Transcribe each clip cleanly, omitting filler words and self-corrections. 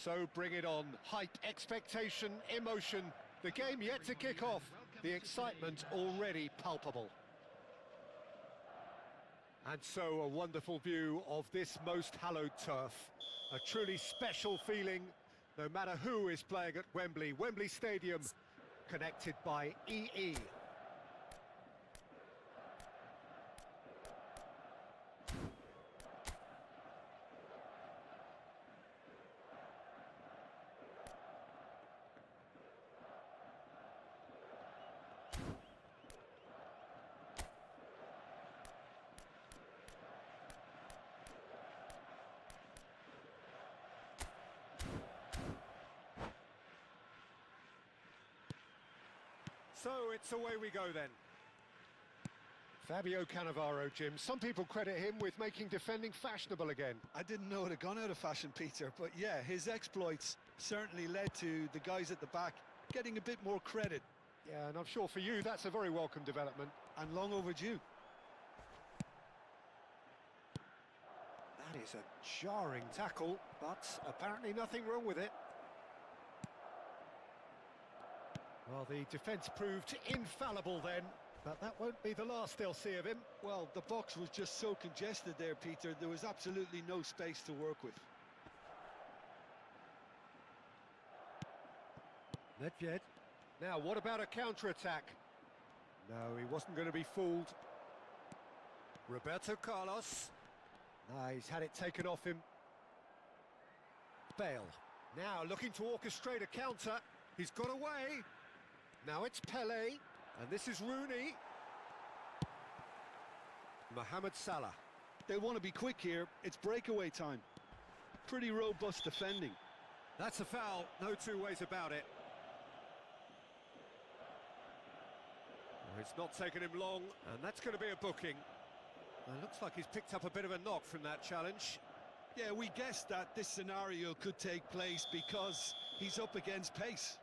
So bring it on. Hype, expectation, emotion. The game yet to kick off. The excitement already palpable. And so a wonderful view of this most hallowed turf. A truly special feeling, no matter who is playing at Wembley. Wembley Stadium, connected by EE. So it's away we go then. Fabio Cannavaro, Jim. Some people credit him with making defending fashionable again. I didn't know it had gone out of fashion, Peter, but yeah, his exploits certainly led to the guys at the back getting a bit more credit. Yeah, and I'm sure for you that's a very welcome development. And long overdue. That is a jarring tackle, but apparently nothing wrong with it. Well, the defence proved infallible then, but that won't be the last they'll see of him. Well, the box was just so congested there, Peter, there was absolutely no space to work with. Nedved. Now, what about a counter-attack? No, he wasn't going to be fooled. Roberto Carlos. No, he's had it taken off him. Bale. Now, looking to orchestrate a counter. He's got away. Now it's Pele, and this is Rooney. Mohamed Salah. They want to be quick here, it's breakaway time. Pretty robust defending. That's a foul, no two ways about it. Oh, it's not taken him long, and that's going to be a booking. It looks like he's picked up a bit of a knock from that challenge. Yeah, we guessed that this scenario could take place because he's up against pace.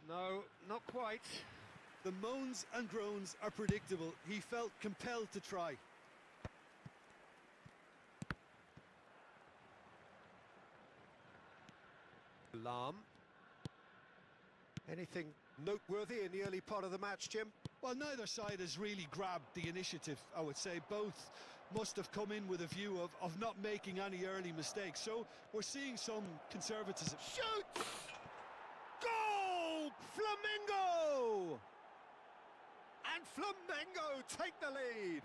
No, not quite. The moans and groans are predictable. He felt compelled to try. Lam. Anything noteworthy in the early part of the match, Jim? Well, neither side has really grabbed the initiative, I would say. Both must have come in with a view of not making any early mistakes. So we're seeing some conservatism. Shoots! Goal! Flamengo! And Flamengo take the lead.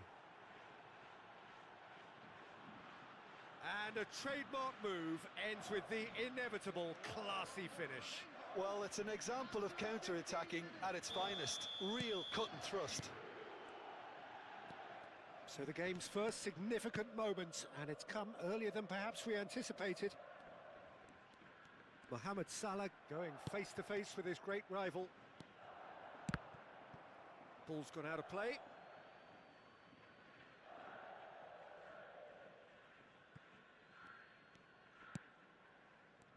And a trademark move ends with the inevitable classy finish. Well, it's an example of counter-attacking at its finest. Real cut and thrust. So the game's first significant moment, and it's come earlier than perhaps we anticipated. Mohamed Salah going face-to-face with his great rival. Ball's gone out of play.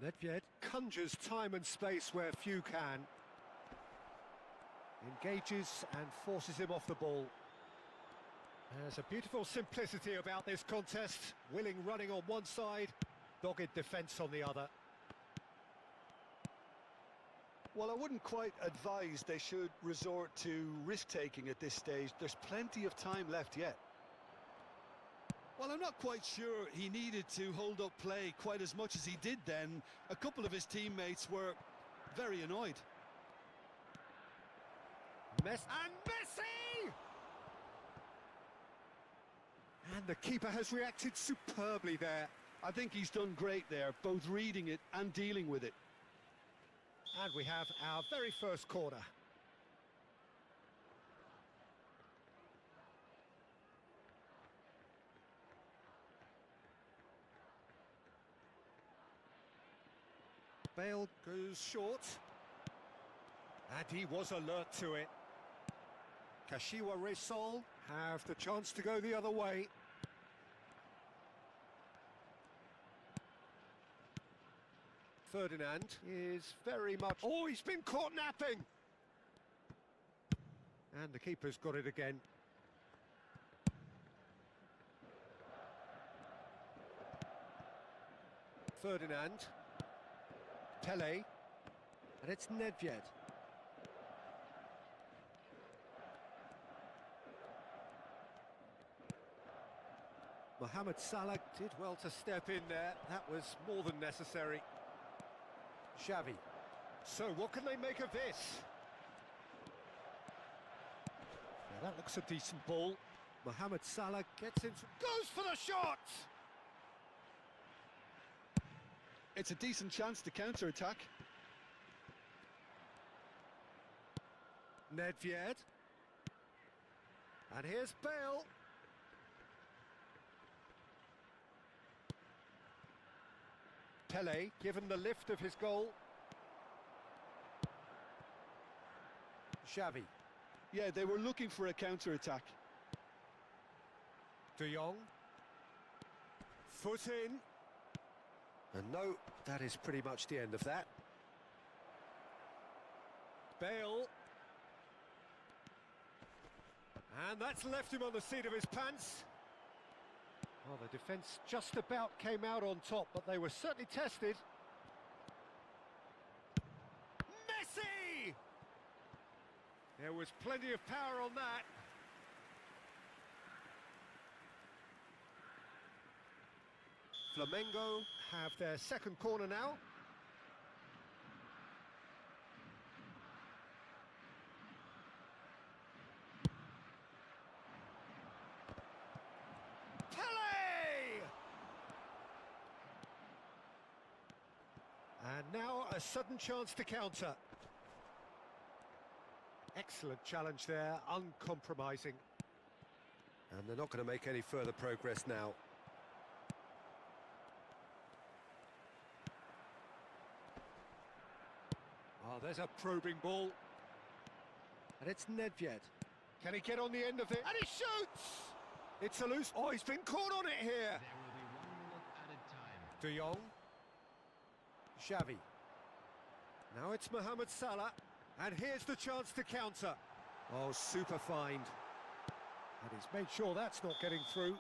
Nedved conjures time and space where few can. Engages and forces him off the ball. There's a beautiful simplicity about this contest. Willing running on one side, dogged defence on the other. Well, I wouldn't quite advise they should resort to risk-taking at this stage. There's plenty of time left yet. Well, I'm not quite sure he needed to hold up play quite as much as he did then. A couple of his teammates were very annoyed. Messi! And the keeper has reacted superbly there. I think he's done great there, both reading it and dealing with it. And we have our very first corner. Bale goes short. And he was alert to it. Kashiwa Reysol have the chance to go the other way. Ferdinand is very much... Oh, he's been caught napping! And the keeper's got it again. Ferdinand. Pele. And it's Nedved. Mohamed Salah did well to step in there. That was more than necessary. Xavi. So what can they make of this? Now that looks a decent ball. Mohamed Salah gets in, goes for the shot! It's a decent chance to counter-attack. Nedved. And here's Bale. Pele, given the lift of his goal. Xavi. Yeah, they were looking for a counter-attack. De Jong. Foot in. And no, that is pretty much the end of that. Bale. And that's left him on the seat of his pants. Well, the defence just about came out on top, but they were certainly tested. Messi! There was plenty of power on that. Flamengo have their second corner now. And now a sudden chance to counter. Excellent challenge there, uncompromising. And they're not going to make any further progress now. Oh, there's a probing ball. And it's Nedved. Can he get on the end of it? And he shoots! It's a loose... Oh, he's been caught on it here! There will be 1 minute added time. De Jong. Xavi. Now it's Mohamed Salah, and here's the chance to counter. Oh, super find. And he's made sure that's not getting through.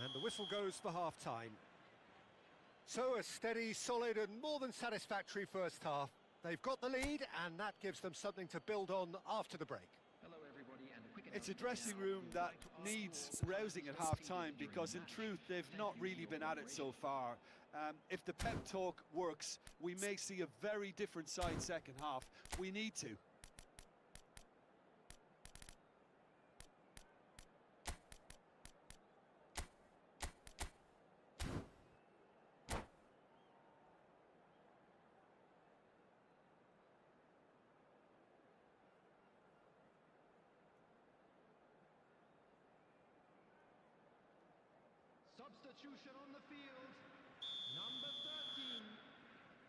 And the whistle goes for half-time. So a steady, solid and more than satisfactory first half. They've got the lead, and that gives them something to build on after the break. Hello everybody, and quick It's a dressing room that needs rousing at half-time because in truth they've not really been at it so far. If the pep talk works, we may see a very different side second half. We need to. Substitution on the field. Number 13,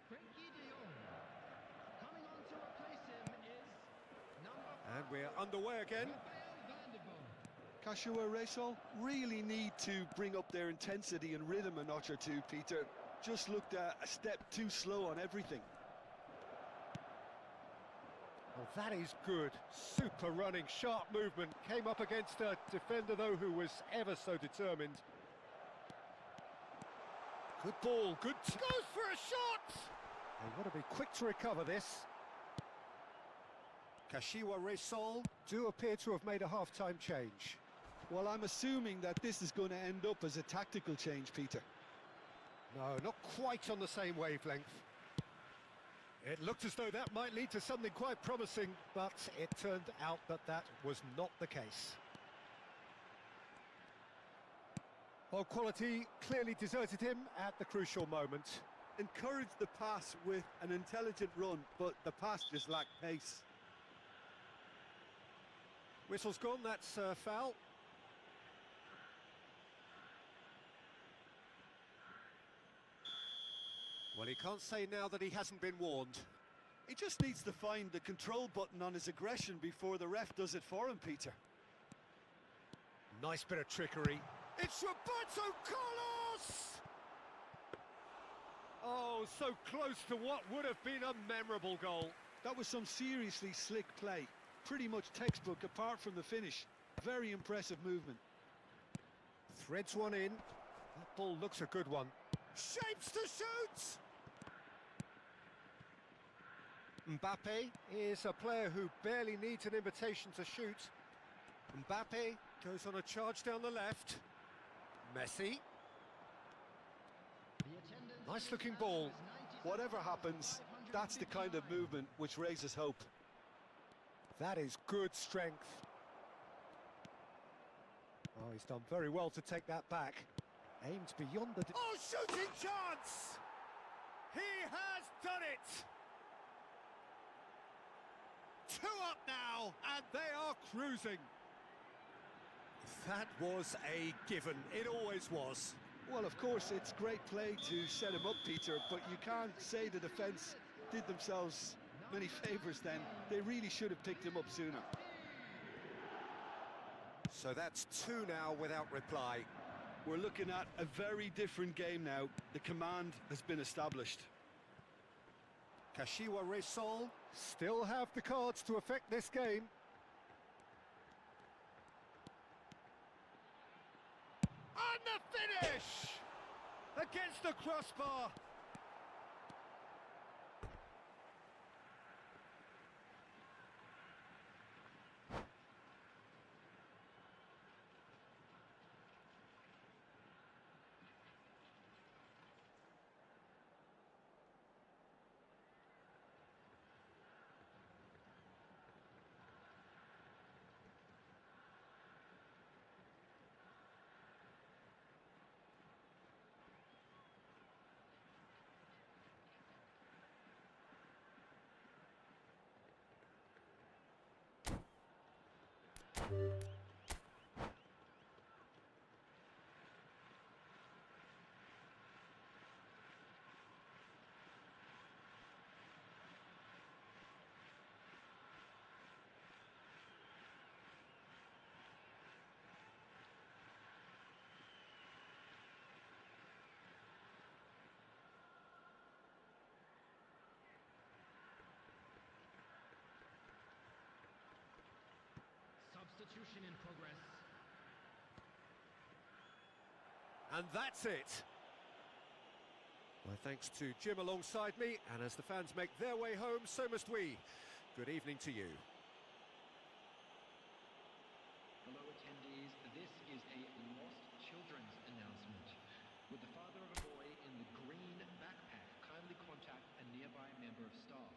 Frankie de Jong. Coming on to replace him is number 5. And we're underway again. Kashiwa Reysol really need to bring up their intensity and rhythm a notch or two, Peter. Just looked a step too slow on everything. Well, that is good. Super running, sharp movement. Came up against a defender, though, who was ever so determined. Good ball, good... Goes for a shot! They want to be quick to recover this. Kashiwa Reysol do appear to have made a half-time change. Well, I'm assuming that this is going to end up as a tactical change, Peter. No, not quite on the same wavelength. It looked as though that might lead to something quite promising, but it turned out that that was not the case. Well, quality clearly deserted him at the crucial moment. Encouraged the pass with an intelligent run, but the pass just lacked pace. Whistle's gone, that's foul. Well, he can't say now that he hasn't been warned. He just needs to find the control button on his aggression before the ref does it for him, Peter. Nice bit of trickery. It's Roberto Carlos! Oh, so close to what would have been a memorable goal. That was some seriously slick play. Pretty much textbook apart from the finish. Very impressive movement. Threads one in. That ball looks a good one. Shapes to shoot! Mbappe is a player who barely needs an invitation to shoot. Mbappe goes on a charge down the left. Messi. Nice looking ball. Whatever happens, that's the kind of movement which raises hope. That is good strength. Oh, he's done very well to take that back. Aimed beyond the... Oh, shooting chance! He has done it! 2 up now, and they are cruising. That was a given. It always was. Well, of course, it's great play to set him up, Peter, but you can't say the defence did themselves many favours then. They really should have picked him up sooner. So that's 2 now without reply. We're looking at a very different game now. The command has been established. Kashiwa Reysol still have the cards to affect this game. And the finish! Against the crossbar. Substitution in progress. And that's it. My thanks to Jim alongside me, and as the fans make their way home, so must we. Good evening to you. Hello attendees, this is a lost children's announcement. With the father of a boy in the green backpack, kindly contact a nearby member of staff.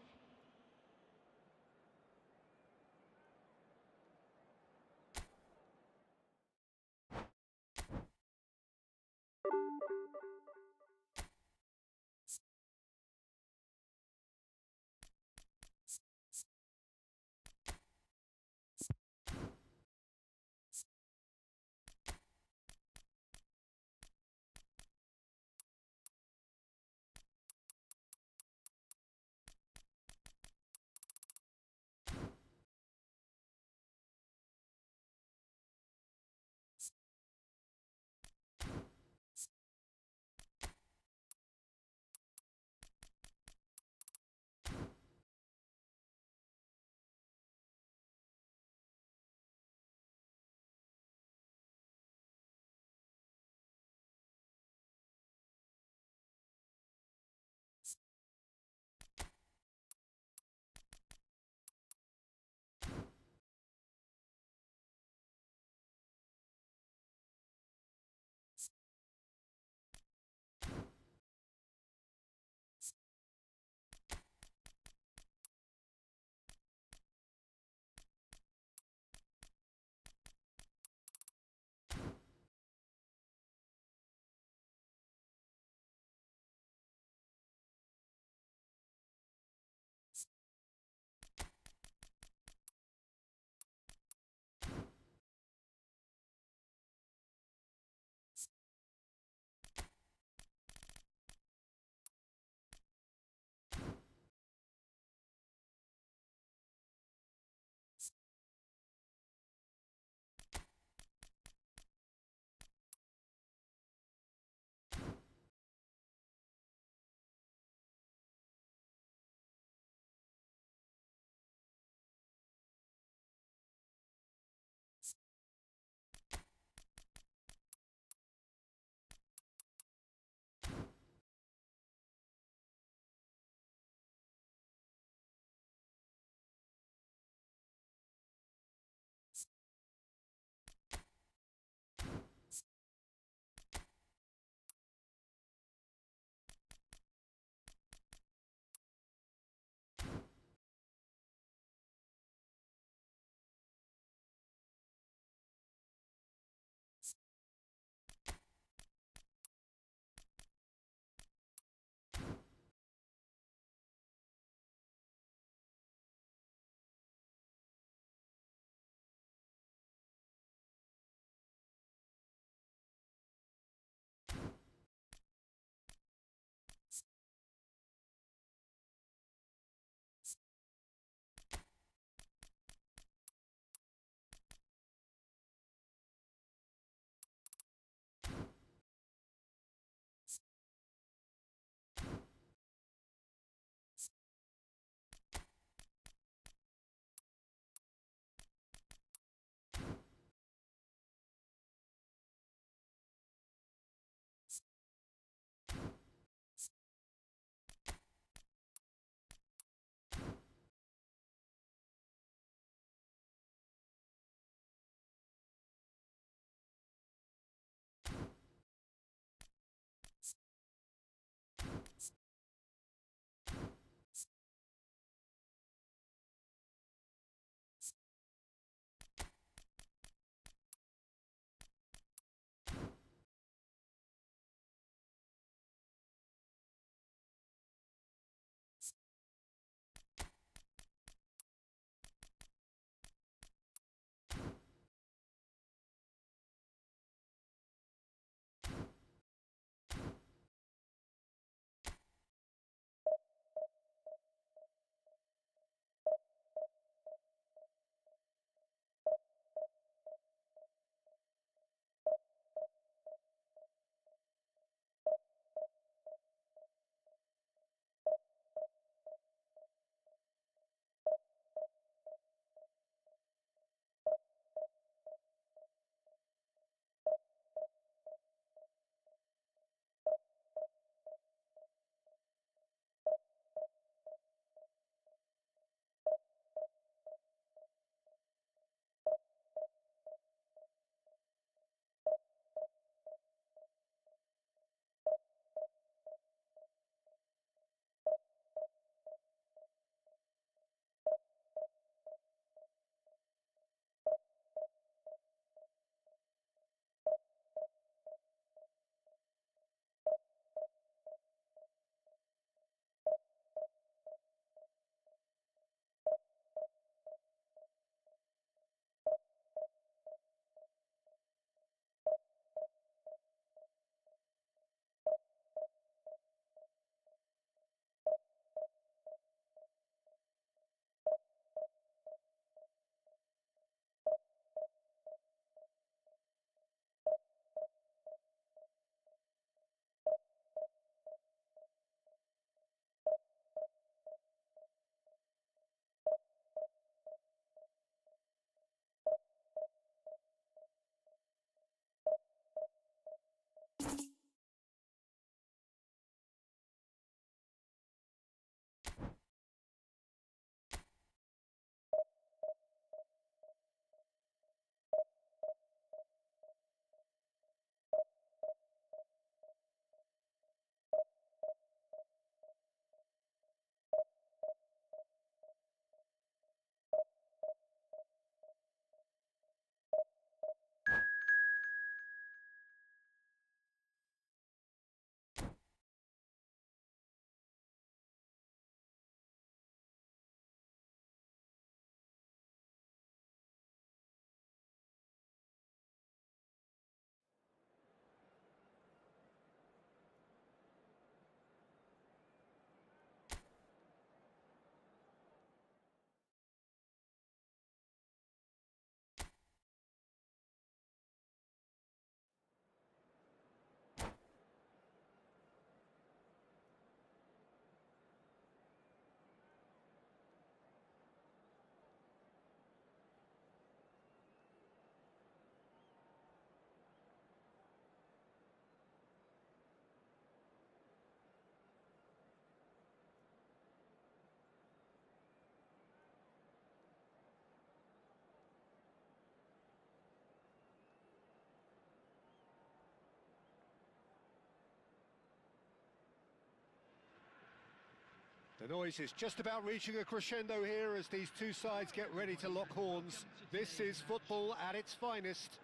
The noise is just about reaching a crescendo here as these two sides get ready to lock horns. This is football at its finest.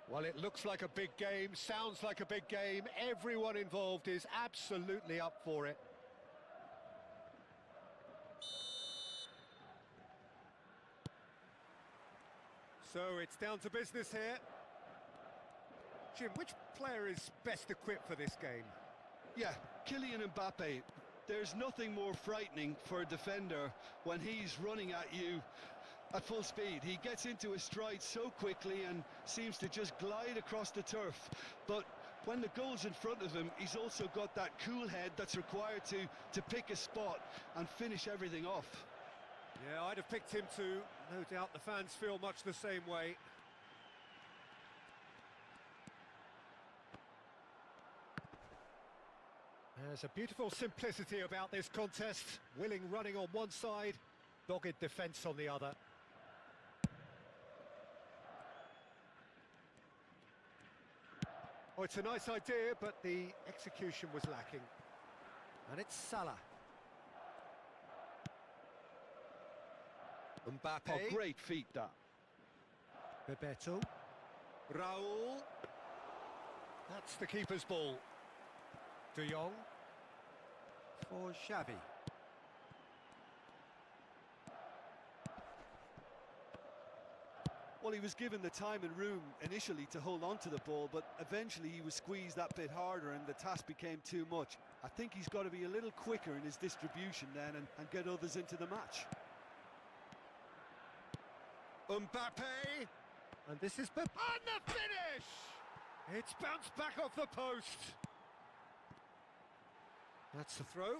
Well, it looks like a big game, sounds like a big game. Everyone involved is absolutely up for it. So it's down to business here. Jim, which player is best equipped for this game? Yeah, Kylian Mbappe. There's nothing more frightening for a defender when he's running at you at full speed. He gets into his stride so quickly and seems to just glide across the turf. But when the goal's in front of him, he's also got that cool head that's required to pick a spot and finish everything off. Yeah, I'd have picked him too. No doubt the fans feel much the same way. There's a beautiful simplicity about this contest. Willing running on one side, dogged defence on the other. Oh, it's a nice idea, but the execution was lacking. And it's Salah. Mbappe. Oh, great feat, that. Bebeto. Raul. That's the keeper's ball. De Jong. For Xavi. Well, he was given the time and room initially to hold on to the ball, but eventually he was squeezed that bit harder and the task became too much. I think he's got to be a little quicker in his distribution then and get others into the match. Mbappe. And this is on the finish! It's bounced back off the post. That's the throw.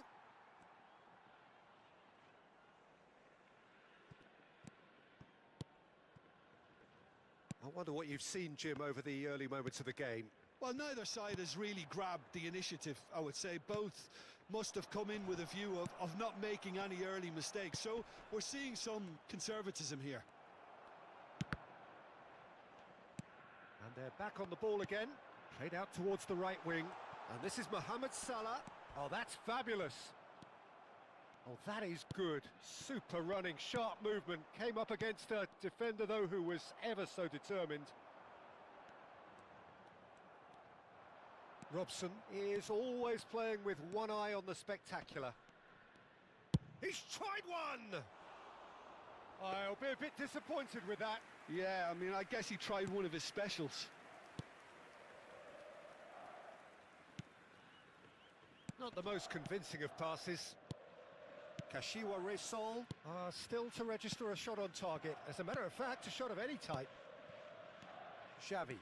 I wonder what you've seen, Jim, over the early moments of the game. Well, neither side has really grabbed the initiative, I would say. Both must have come in with a view of not making any early mistakes. So we're seeing some conservatism here. And they're back on the ball again. Played out towards the right wing. And this is Mohamed Salah. Oh, that's fabulous. Oh, that is good. Super running, sharp movement. Came up against a defender, though, who was ever so determined. Robson is always playing with one eye on the spectacular. He's tried one! I'll be a bit disappointed with that. Yeah, I mean, I guess he tried one of his specials. Not the most convincing of passes. Kashiwa Resol still to register a shot on target. As a matter of fact, a shot of any type. Xavi.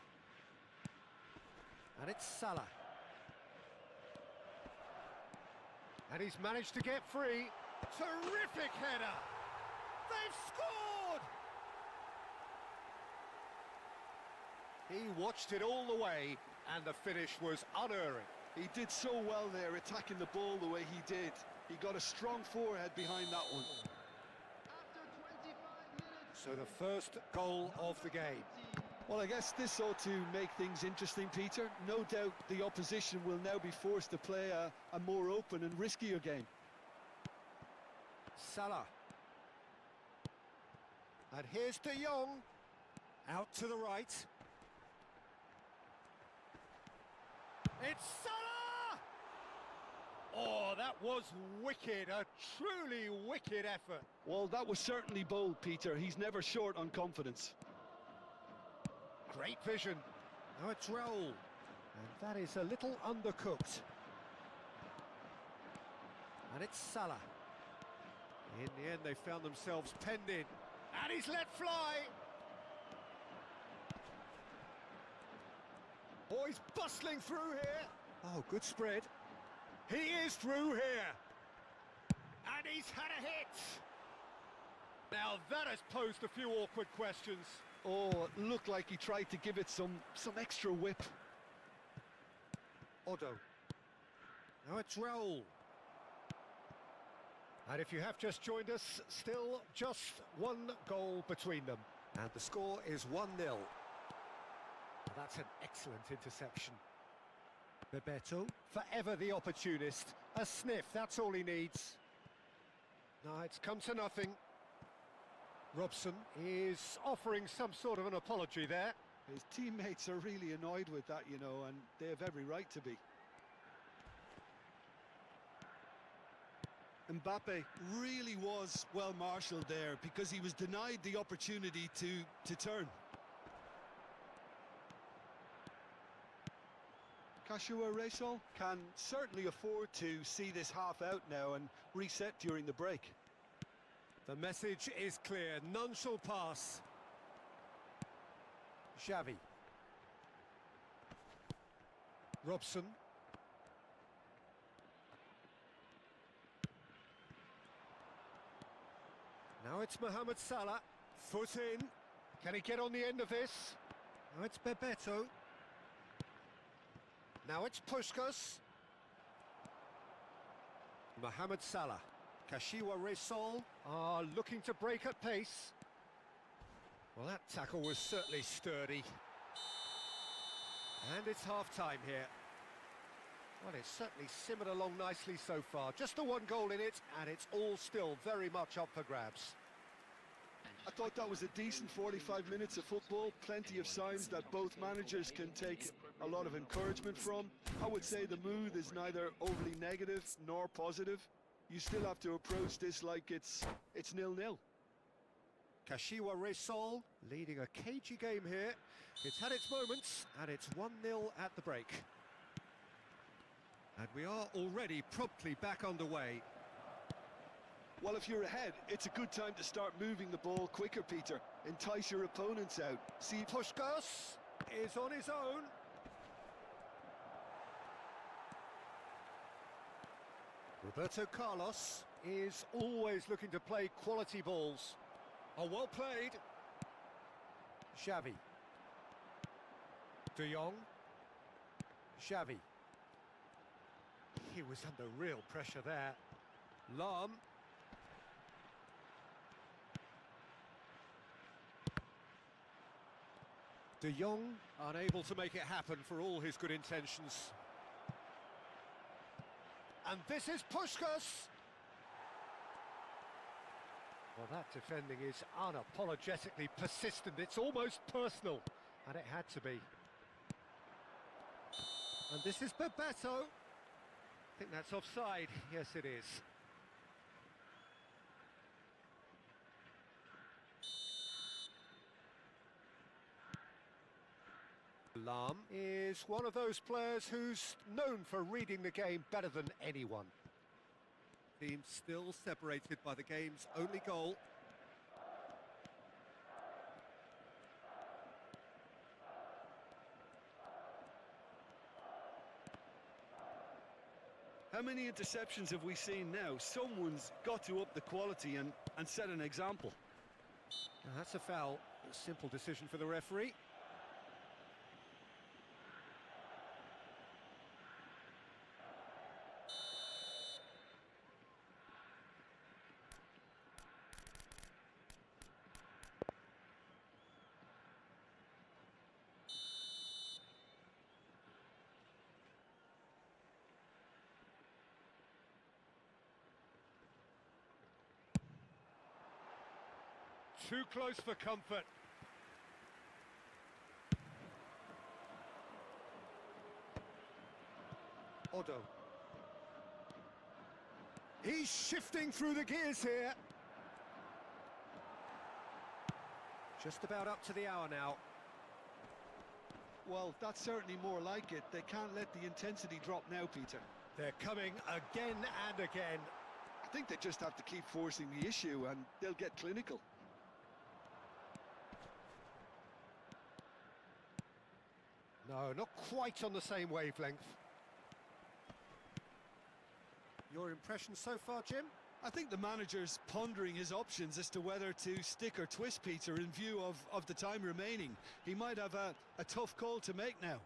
And it's Salah. And he's managed to get free. Terrific header! They've scored! He watched it all the way, and the finish was unerring. He did so well there, attacking the ball the way he did. He got a strong forehead behind that one. After 25 minutes. So the first goal of the game. Well, I guess this ought to make things interesting, Peter. No doubt the opposition will now be forced to play a more open and riskier game. Salah. And here's De Jong. Out to the right. It's Salah! Oh, that was wicked, a truly wicked effort. Well, that was certainly bold, Peter. He's never short on confidence. Great vision. Now it's Raul. And that is a little undercooked. And it's Salah. In the end, they found themselves penned in. And he's let fly! Oh, he's bustling through here. Oh, good spread. He is through here. And he's had a hit. Now that has posed a few awkward questions. Oh, it looked like he tried to give it some extra whip. Odo. Now it's Raul. And if you have just joined us, still just one goal between them. And the score is 1-0. That's an excellent interception. Bebeto, forever the opportunist. A sniff, that's all he needs. No, it's come to nothing. Robson is offering some sort of an apology there. His teammates are really annoyed with that, you know, and they have every right to be. Mbappe really was well marshalled there because he was denied the opportunity to turn. Kashua Reysol can certainly afford to see this half out now and reset during the break. The message is clear, none shall pass. Xavi. Robson. Now it's Mohamed Salah. Foot in. Can he get on the end of this? Now it's Bebeto. Now it's Puskas. Mohamed Salah. Kashua Reysol are looking to break at pace. Well, that tackle was certainly sturdy. And it's half-time here. Well, it's certainly simmered along nicely so far. Just the one goal in it, and it's all still very much up for grabs. I thought that was a decent 45 minutes of football. Plenty of signs that both managers can take a lot of encouragement from. I would say the mood is neither overly negative nor positive. You still have to approach this like it's 0-0. Kashua Reysol leading a cagey game here. It's had its moments, and it's 1-0 at the break. And we are already promptly back underway. Well, if you're ahead, it's a good time to start moving the ball quicker, Peter. Entice your opponents out. See, Puskas is on his own. Roberto Carlos is always looking to play quality balls. Oh, well played. Xavi. De Jong. Xavi. He was under real pressure there. Lahm. De Jong unable to make it happen for all his good intentions. And this is Puskas. Well, that defending is unapologetically persistent. It's almost personal, and it had to be. And this is Bebeto. I think that's offside. Yes, it is. Lahm is one of those players who's known for reading the game better than anyone. Team still separated by the game's only goal. how many interceptions have we seen now? Someone's got to up the quality and set an example. Now that's a foul. A simple decision for the referee. Too close for comfort. Odo. He's shifting through the gears here. Just about up to the hour now. Well, that's certainly more like it. They can't let the intensity drop now, Peter. They're coming again and again. I think they just have to keep forcing the issue and they'll get clinical. No, not quite on the same wavelength. Your impression so far, Jim? I think the manager's pondering his options as to whether to stick or twist, Peter, in view of the time remaining. He might have a tough call to make now.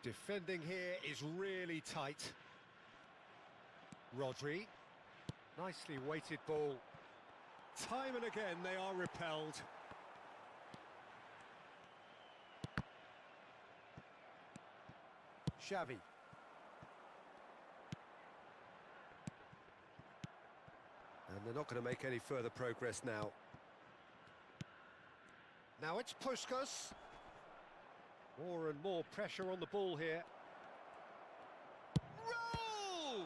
Defending here is really tight. Rodri. Nicely weighted ball. Time and again they are repelled. Xavi. And they're not going to make any further progress now. Now it's Puskás. More and more pressure on the ball here. Roll!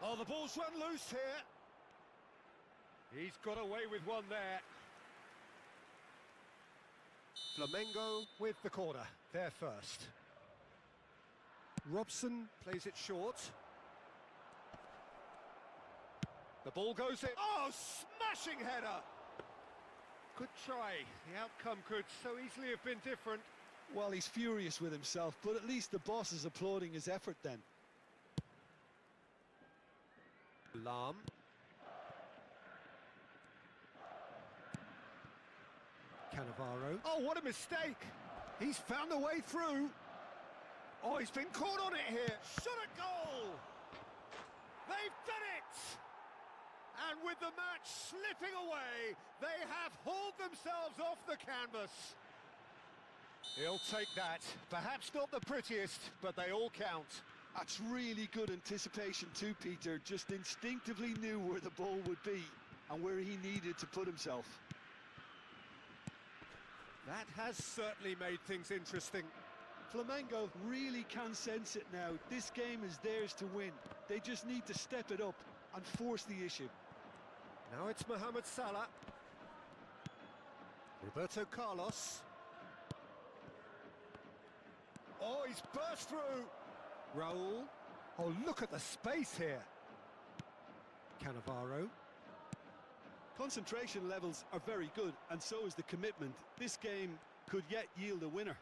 Oh, the ball's run loose here. He's got away with one there. Flamengo with the corner. They're first. Robson plays it short. The ball goes in. Oh, smashing header! Good try. The outcome could so easily have been different. Well, he's furious with himself, but at least the boss is applauding his effort then. Lam. Cannavaro. Oh, what a mistake! He's found a way through. Oh, he's been caught on it here. Shot at goal! They've done it! And with the match slipping away, they have hauled themselves off the canvas. He'll take that. Perhaps not the prettiest, but they all count. That's really good anticipation too, Peter. Just instinctively knew where the ball would be and where he needed to put himself. That has certainly made things interesting. Flamengo really can sense it now. This game is theirs to win. They just need to step it up and force the issue. Now it's Mohamed Salah. Roberto Carlos. Oh, he's burst through. Raul. Oh, look at the space here. Cannavaro. Concentration levels are very good, and so is the commitment. This game could yet yield a winner.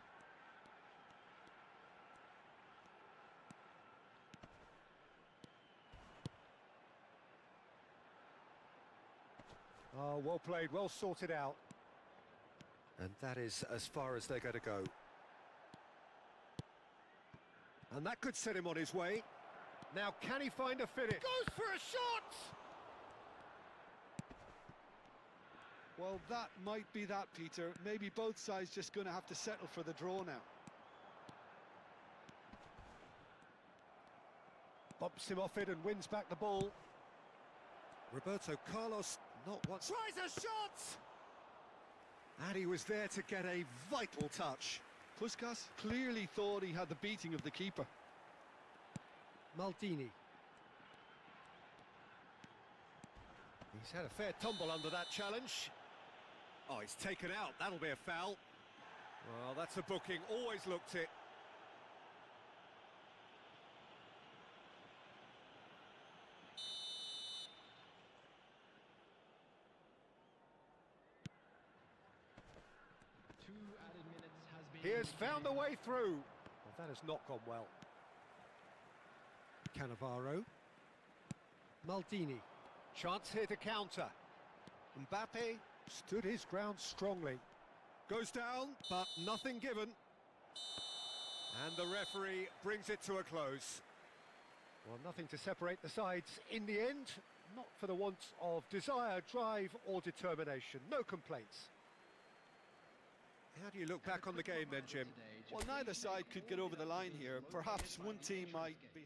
Oh, well played, well sorted out. And that is as far as they're going to go. And that could set him on his way. Now, can he find a finish? Goes for a shot! Well, that might be that, Peter. Maybe both sides just going to have to settle for the draw now. Bumps him off it and wins back the ball. Roberto Carlos not once. Tries a shot! And he was there to get a vital touch. Puskás clearly thought he had the beating of the keeper. Maldini. He's had a fair tumble under that challenge. Oh, he's taken out. That'll be a foul. Well, that's a booking. Always looked it. He has found a way through. Well, that has not gone well. Cannavaro. Maldini. Chance here to counter. Mbappe stood his ground strongly. Goes down, but nothing given. And the referee brings it to a close. Well, nothing to separate the sides in the end. Not for the want of desire, drive or determination. No complaints. How do you look back on the game then, Jim? Well, neither side could get over the line here. Perhaps one team might be...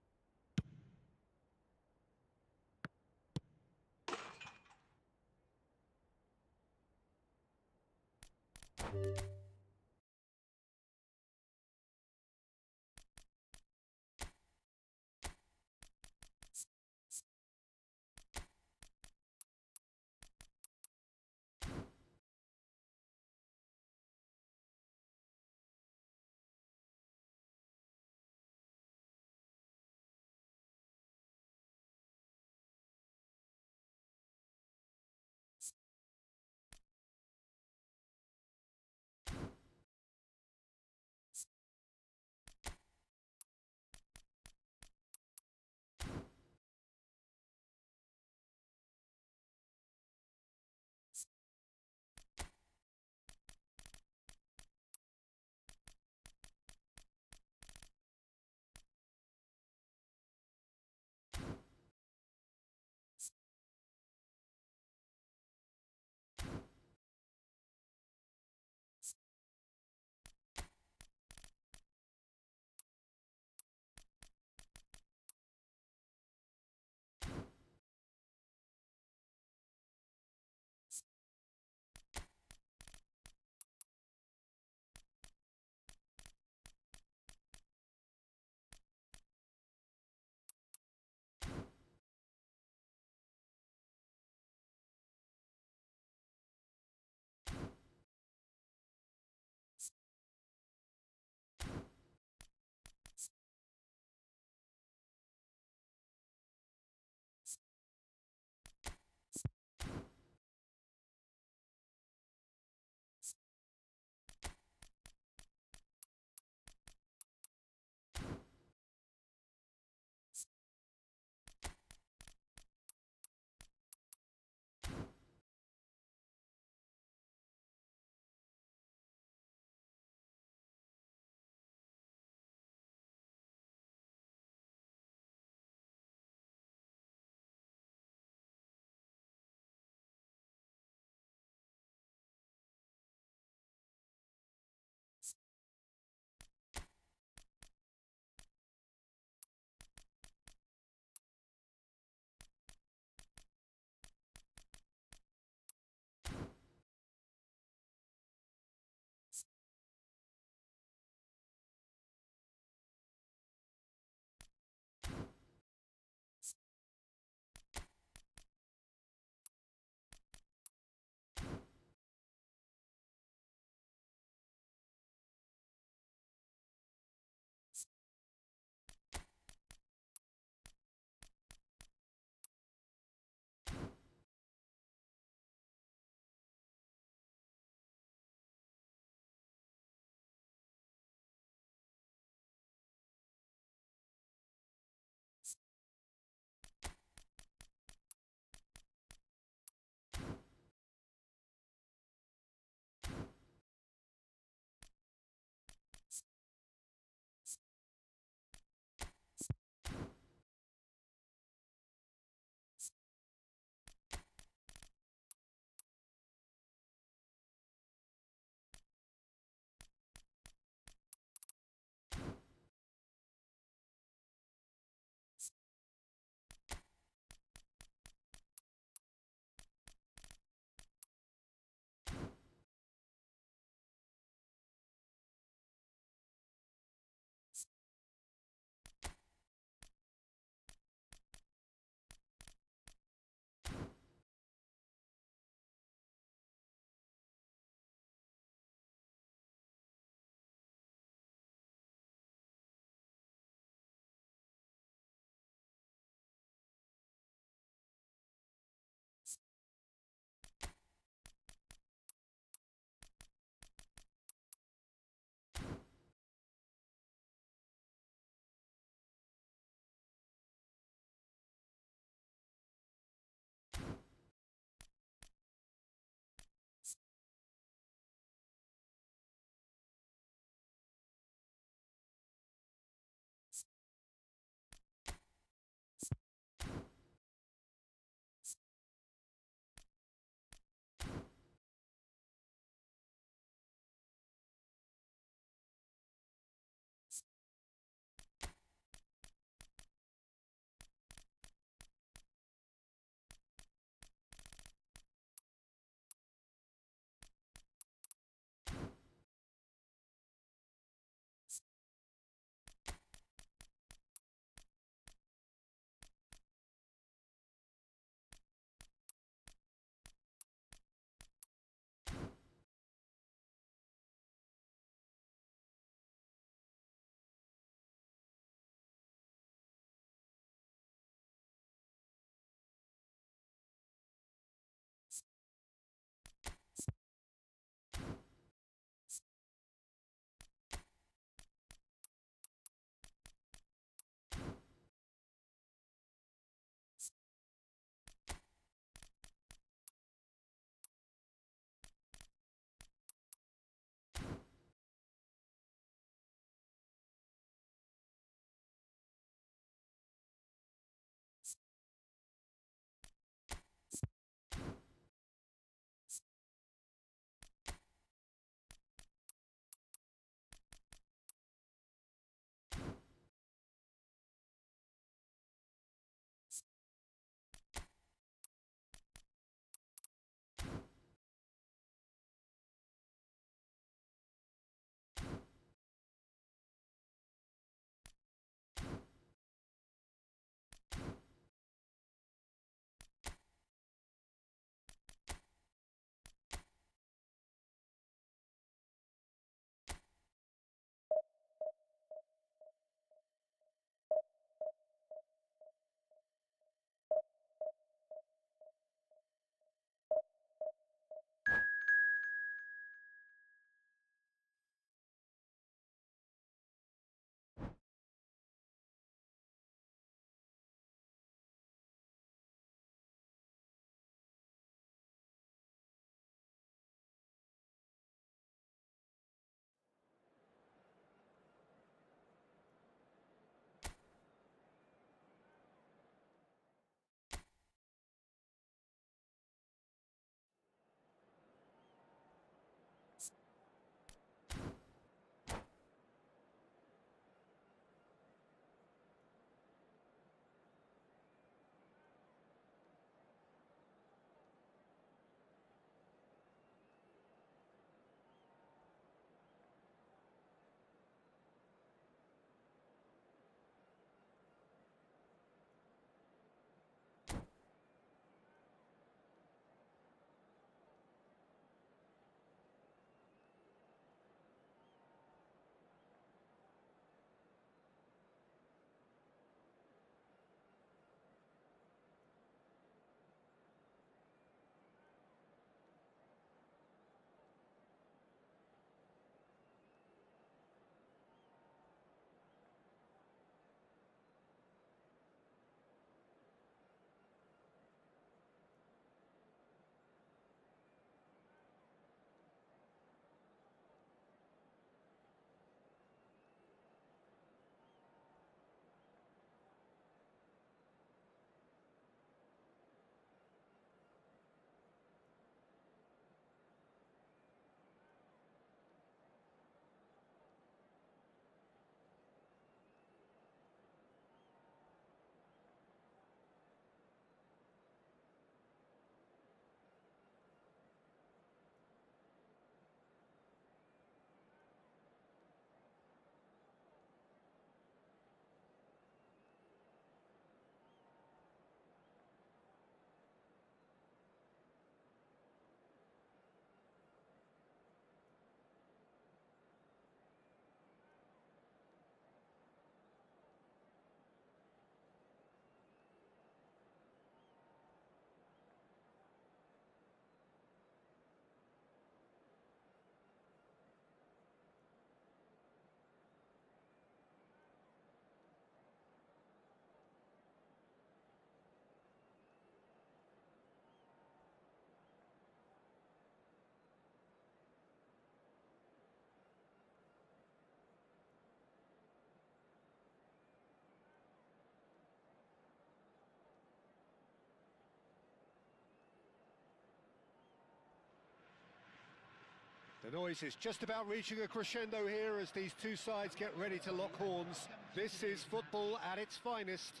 The noise is just about reaching a crescendo here as these two sides get ready to lock horns. This is football at its finest.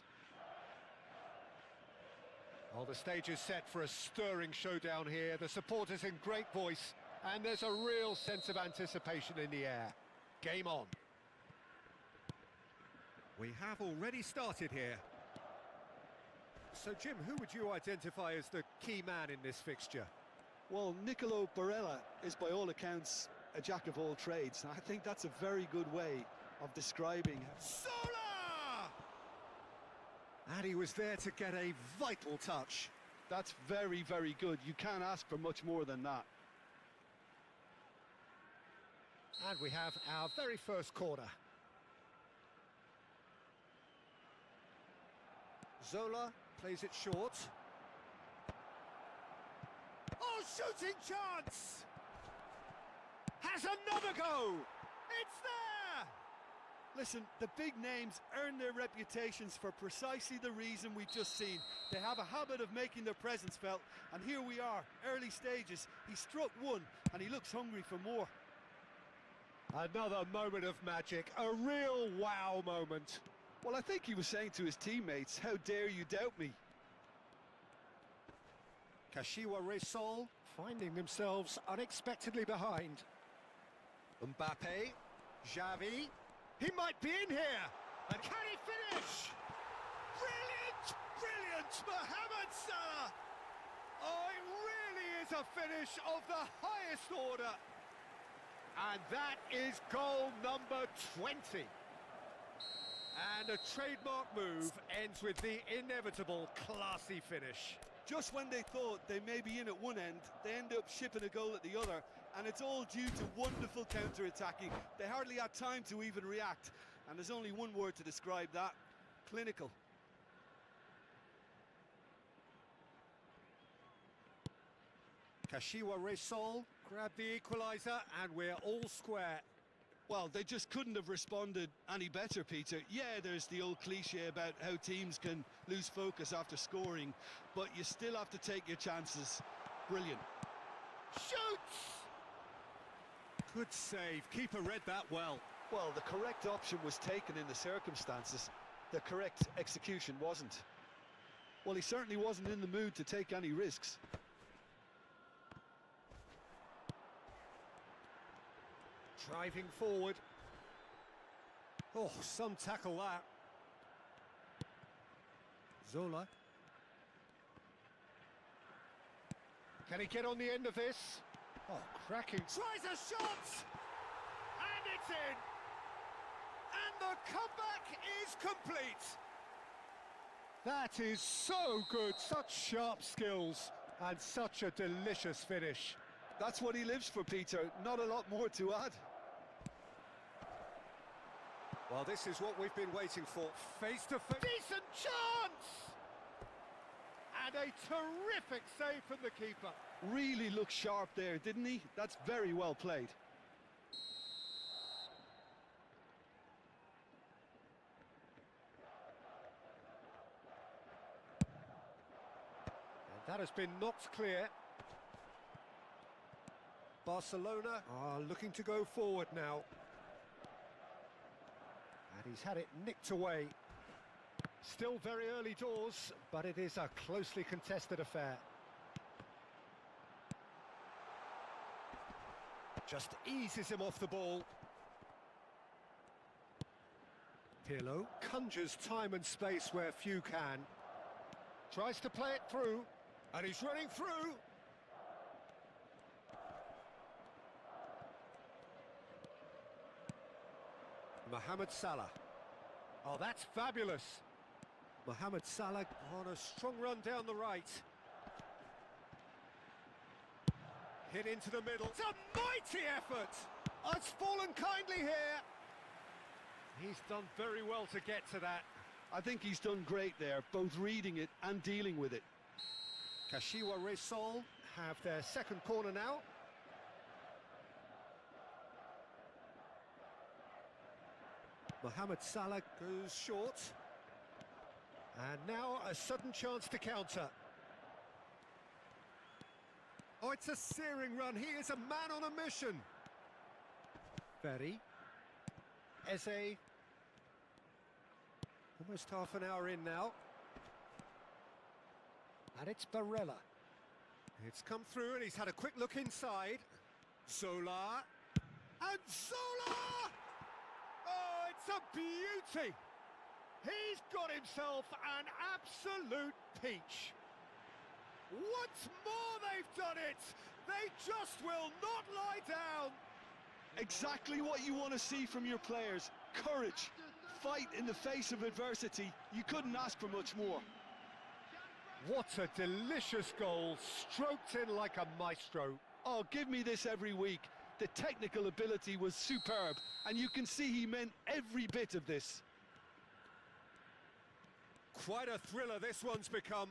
Well, the stage is set for a stirring showdown here. The supporters in great voice, and there's a real sense of anticipation in the air. Game on. We have already started here. So, Jim, who would you identify as the key man in this fixture? Well, Nicolo Barella is by all accounts a jack of all trades. I think that's a very good way of describing him. Zola! And he was there to get a vital touch. That's very, very good. You can't ask for much more than that. And we have our very first corner. Zola plays it short. Oh, shooting chance! Has another go! It's there! Listen, the big names earn their reputations for precisely the reason we've just seen. They have a habit of making their presence felt, and here we are, early stages. He struck one, and he looks hungry for more. Another moment of magic, a real wow moment. Well, I think he was saying to his teammates, how dare you doubt me? Kashiwa Reysol finding themselves unexpectedly behind. Mbappe, Xavi, he might be in here. And can he finish? Brilliant, brilliant, Mohamed Salah. Oh, it really is a finish of the highest order. And that is goal number 20. And a trademark move ends with the inevitable classy finish. Just when they thought they may be in at one end, they end up shipping a goal at the other, and it's all due to wonderful counter-attacking. They hardly had time to even react, and there's only one word to describe that: clinical. Kashiwa Reysol grabbed the equaliser, and we're all square. Well, they just couldn't have responded any better, Peter. Yeah, there's the old cliche about how teams can lose focus after scoring, but you still have to take your chances. Brilliant. Shoots! Good save. Keeper read that well. Well, the correct option was taken in the circumstances. The correct execution wasn't. Well, he certainly wasn't in the mood to take any risks. Driving forward. Oh, some tackle that. Zola. Can he get on the end of this? Oh, cracking. Tries a shot! And it's in! And the comeback is complete! That is so good. Such sharp skills and such a delicious finish. That's what he lives for, Peter. Not a lot more to add. Well, this is what we've been waiting for. Face to face. Decent chance! And a terrific save from the keeper. Really looked sharp there, didn't he? That's very well played. And that has been knocked clear. Barcelona are looking to go forward now. And he's had it nicked away. Still very early doors, but it is a closely contested affair. Just eases him off the ball. Pirlo conjures time and space where few can. Tries to play it through, and he's running through. Mohamed Salah. Oh, that's fabulous. Mohamed Salah on a strong run down the right. Hit into the middle. It's a mighty effort. Oh, it's fallen kindly here. He's done very well to get to that. I think he's done great there, both reading it and dealing with it. Kashiwa Reysol have their second corner now. Mohamed Salah goes short. And now a sudden chance to counter. Oh, it's a searing run. He is a man on a mission. Ferry. Eze. Almost half an hour in now. And it's Barella. It's come through and he's had a quick look inside. Zola. And Zola! Oh, it's a beauty! He's got himself an absolute peach. Once more they've done it! They just will not lie down! Exactly what you want to see from your players. Courage. Fight in the face of adversity. You couldn't ask for much more. What a delicious goal, stroked in like a maestro. Oh, give me this every week. The technical ability was superb, and you can see he meant every bit of this. Quite a thriller this one's become.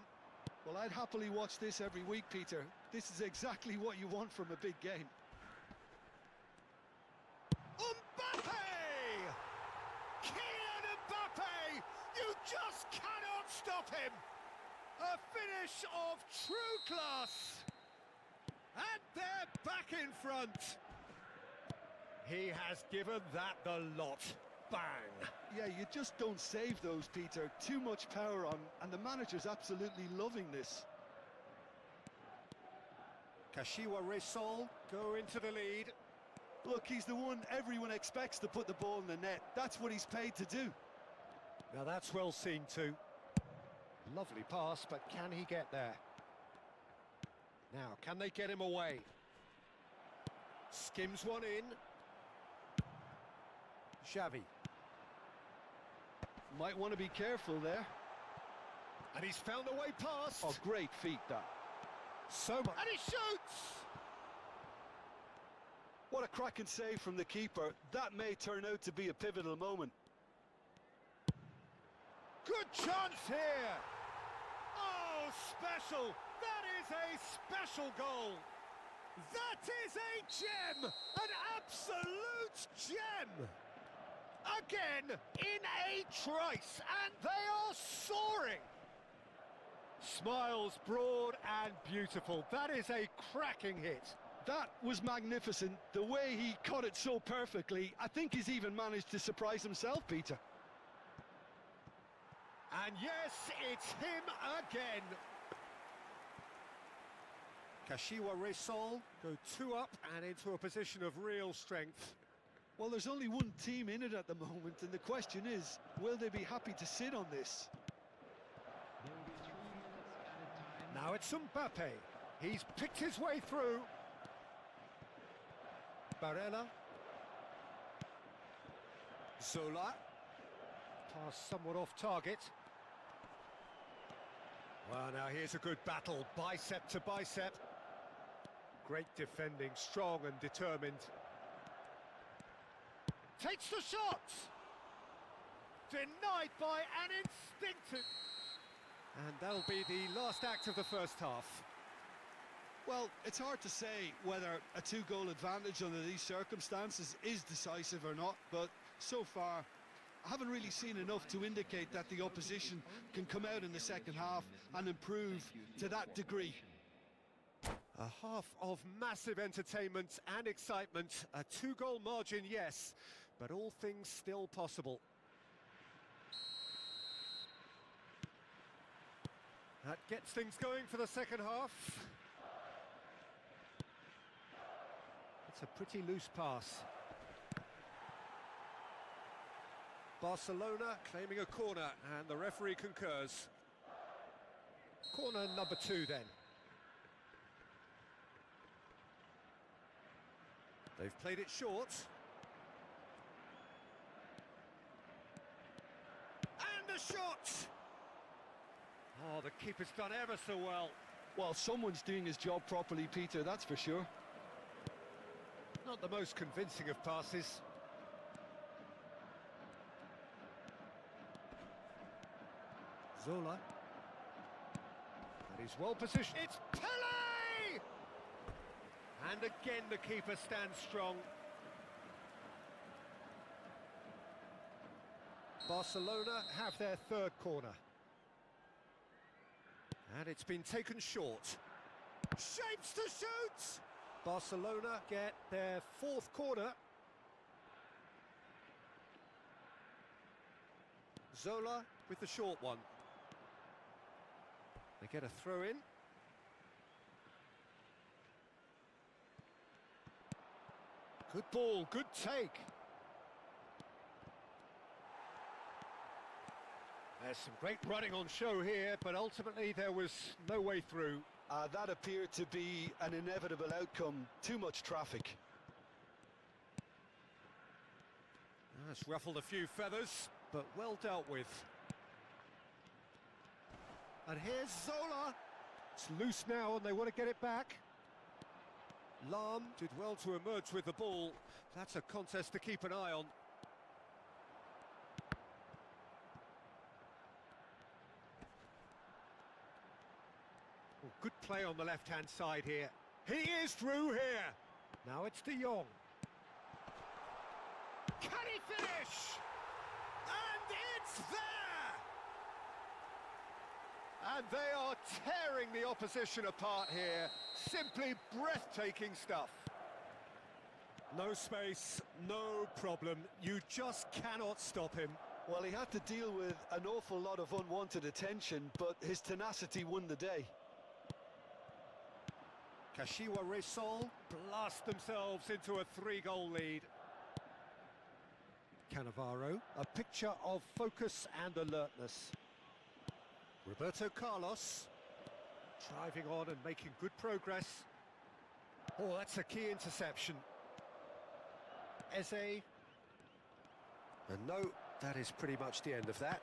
Well, I'd happily watch this every week, Peter. This is exactly what you want from a big game. Mbappe! Kylian Mbappe! You just cannot stop him! A finish of true class! And they're back in front! He has given that the lot. Bang! Yeah, you just don't save those, Peter. Too much power on, and the manager's absolutely loving this. Kashiwa Resol go into the lead. Look, he's the one everyone expects to put the ball in the net. That's what he's paid to do. Now that's well seen too. Lovely pass, but can he get there? Now, can they get him away? Skims one in. Xavi. Might want to be careful there. And he's found a way past. Oh, great feat, that. So much. And he shoots! What a cracking save from the keeper. That may turn out to be a pivotal moment. Good chance here! Oh, special! That is a special goal! That is a gem! An absolute gem! Again, in a trice, and they are soaring! Smiles broad and beautiful. That is a cracking hit. That was magnificent. The way he caught it so perfectly, I think he's even managed to surprise himself, Peter. And yes, it's him again. Kashiwa Resol go two up and into a position of real strength. Well, there's only one team in it at the moment, and the question is, will they be happy to sit on this? There will be 3 minutes added time. Now it's Mbappe. He's picked his way through. Barella. Zola. Pass somewhat off target. Well, now here's a good battle, bicep to bicep. Great defending, strong and determined. Takes the shot! Denied by an instinctive... And that'll be the last act of the first half. Well, it's hard to say whether a 2-goal advantage under these circumstances is decisive or not, but so far I haven't really seen enough to indicate that the opposition can come out in the second half and improve to that degree. A half of massive entertainment and excitement. A 2-goal margin, yes, but all things still possible. That gets things going for the second half. It's a pretty loose pass. Barcelona claiming a corner, and the referee concurs. Corner number 2 then. They've played it short. And a shot! Oh, the keeper's done ever so well. Well, someone's doing his job properly, Peter, that's for sure. Not the most convincing of passes. Zola. And he's well positioned. It's Pele! And again the keeper stands strong. Barcelona have their third corner. And it's been taken short. Shapes to shoot! Barcelona get their fourth corner. Zola with the short one. They get a throw in. Good ball, good take. There's some great running on show here, but ultimately there was no way through. That appeared to be an inevitable outcome. Too much traffic. That's ruffled a few feathers, but well dealt with. And here's Zola. It's loose now and they want to get it back. Lam did well to emerge with the ball. That's a contest to keep an eye on. Oh, good play on the left-hand side here. He is through here. Now it's De Jong. Can he finish? And it's there! And they are tearing the opposition apart here. Simply breathtaking stuff. No space, no problem. You just cannot stop him. Well, he had to deal with an awful lot of unwanted attention, but his tenacity won the day. Kashiwa Reysol blast themselves into a 3-goal lead. Cannavaro, a picture of focus and alertness. Roberto Carlos, driving on and making good progress. Oh, that's a key interception. Eze. And no, that is pretty much the end of that.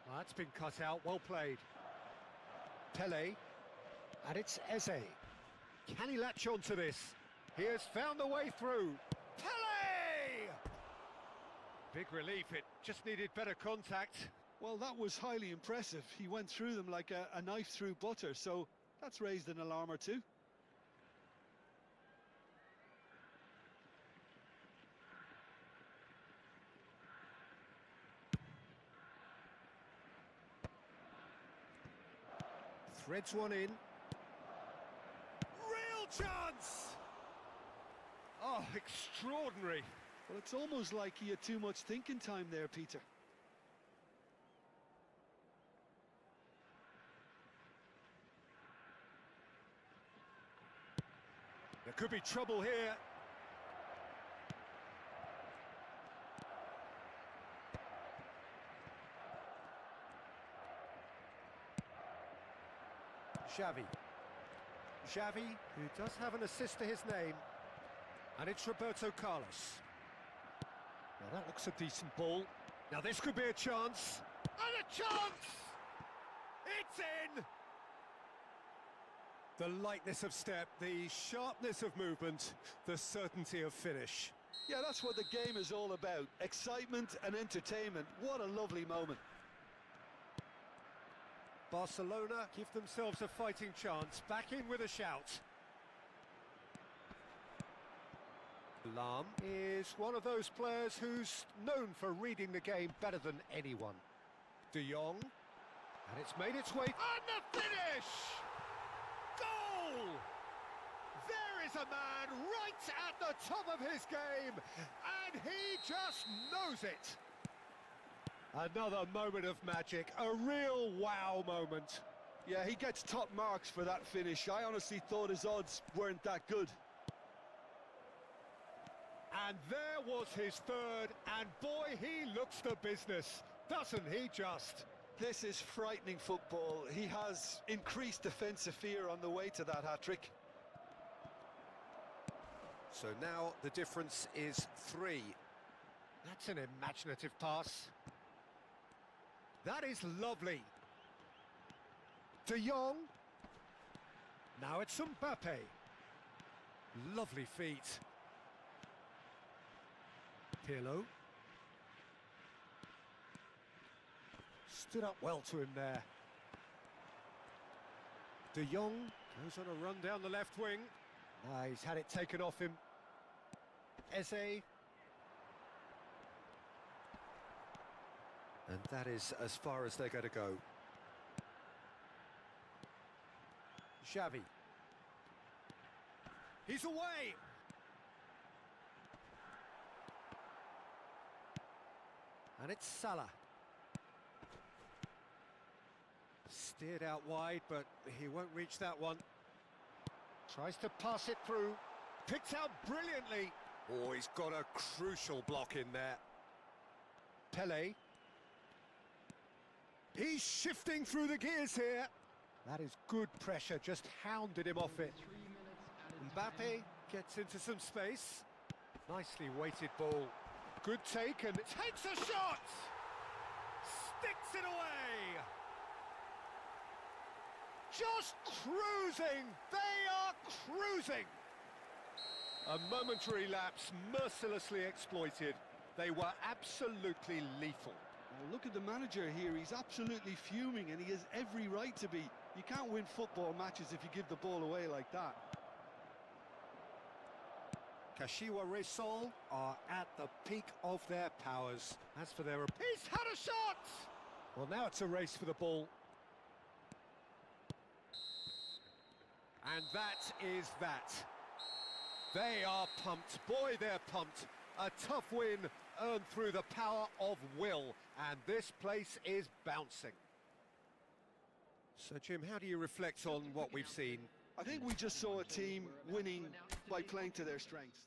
Well, that's been cut out, well played. Pele. And it's Eze. Can he latch on to this? He has found a way through. Pele! Big relief, it just needed better contact. Well, that was highly impressive. He went through them like a knife through butter, so that's raised an alarm or two. Threads one in. Real chance! Oh, extraordinary. Well, it's almost like he had too much thinking time there, Peter. There could be trouble here. Xavi, who does have an assist to his name. And it's Roberto Carlos. Now that looks a decent ball. Now this could be a chance. And a chance! It's in! The lightness of step, the sharpness of movement, the certainty of finish. Yeah, that's what the game is all about. Excitement and entertainment. What a lovely moment. Barcelona give themselves a fighting chance. Back in with a shout. Lam is one of those players who's known for reading the game better than anyone. De Jong. And it's made its way. And the finish! Goal! There is a man right at the top of his game, and he just knows it. Another moment of magic, a real wow moment. Yeah, he gets top marks for that finish. I honestly thought his odds weren't that good. And there was his third, and boy, he looks the business, doesn't he just? This is frightening football. He has increased defensive fear on the way to that hat-trick. So now the difference is 3. That's an imaginative pass. That is lovely. De Jong. Now it's Mbappe. Lovely feet. Pirlo. Stood up well to him there. De Jong goes on a run down the left wing. He's had it taken off him. Eze. And that is as far as they're going to go. Xavi. He's away. And it's Salah. Steered out wide, but he won't reach that one. Tries to pass it through. Picked out brilliantly. Oh, he's got a crucial block in there. Pele. He's shifting through the gears here. That is good pressure, just hounded him off it. 3 minutes added to Mbappe time. gets into some space. Nicely weighted ball. Good take and takes a shot! Sticks it away! Just cruising! They are cruising! A momentary lapse mercilessly exploited. They were absolutely lethal. Well, look at the manager here. He's absolutely fuming, and he has every right to be. You can't win football matches if you give the ball away like that. Kashiwa Reysol are at the peak of their powers. As for their... He's had a shot! Well, now it's a race for the ball. And that is that. They are pumped. Boy, they're pumped. A tough win earned through the power of will. And this place is bouncing. So, Jim, how do you reflect on what we've seen? I think we just saw a team winning by playing to their strengths.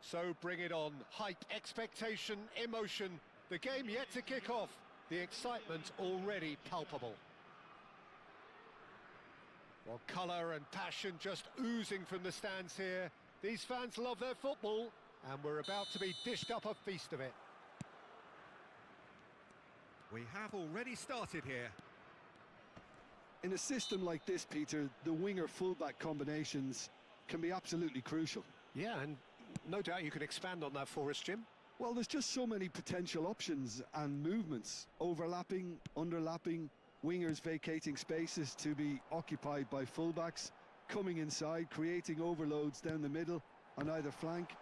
So bring it on. Hype, expectation, emotion. The game yet to kick off. The excitement already palpable. Well, colour and passion just oozing from the stands here. These fans love their football, and we're about to be dished up a feast of it. We have already started here. In a system like this, Peter, the winger-fullback combinations can be absolutely crucial. Yeah, and no doubt you could expand on that for us, Jim. Well, there's just so many potential options and movements. Overlapping, underlapping, wingers vacating spaces to be occupied by fullbacks, coming inside, creating overloads down the middle on either flank.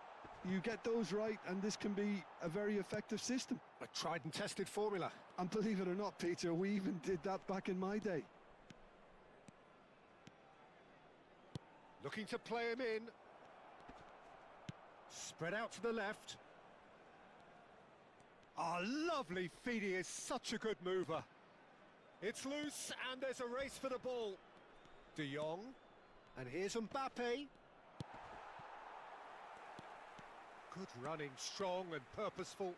You get those right, and this can be a very effective system. A tried and tested formula. And believe it or not, Peter, we even did that back in my day. Looking to play him in. Spread out to the left. Ah, lovely feed. He is such a good mover. It's loose, and there's a race for the ball. De Jong. And here's Mbappe. Good running, strong and purposeful.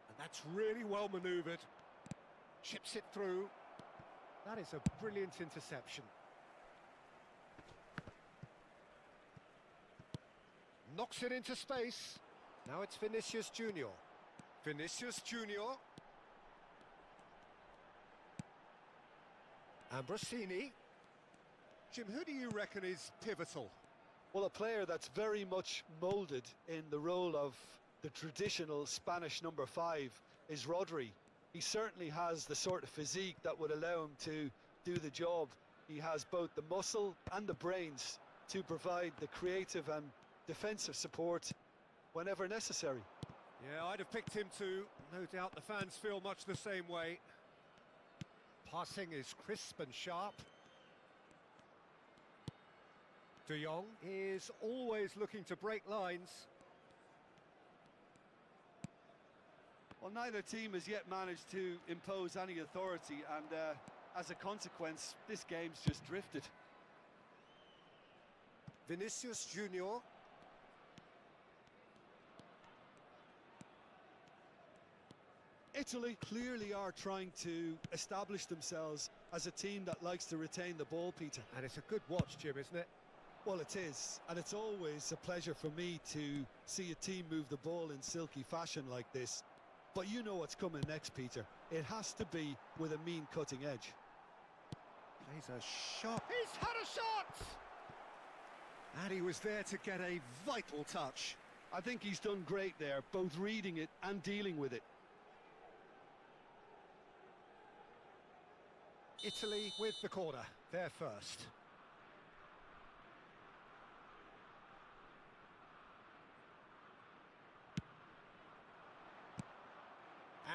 And that's really well manoeuvred. Chips it through. That is a brilliant interception. Knocks it into space. Now it's Vinicius Junior. Vinicius Junior. Ambrosini. Jim, who do you reckon is pivotal? Well, a player that's very much moulded in the role of the traditional Spanish number 5 is Rodri. He certainly has the sort of physique that would allow him to do the job. He has both the muscle and the brains to provide the creative and defensive support whenever necessary. Yeah, I'd have picked him too. No doubt the fans feel much the same way. Passing is crisp and sharp. De Jong is always looking to break lines. Well, neither team has yet managed to impose any authority, and as a consequence, this game's just drifted. Vinicius Junior. Italy clearly are trying to establish themselves as a team that likes to retain the ball, Peter. And it's a good watch, Jim, isn't it? Well, it is, and it's always a pleasure for me to see a team move the ball in silky fashion like this. But you know what's coming next, Peter. It has to be with a mean cutting edge. Plays a shot. He's had a shot! And he was there to get a vital touch. I think he's done great there, both reading it and dealing with it. Italy with the corner. They're first.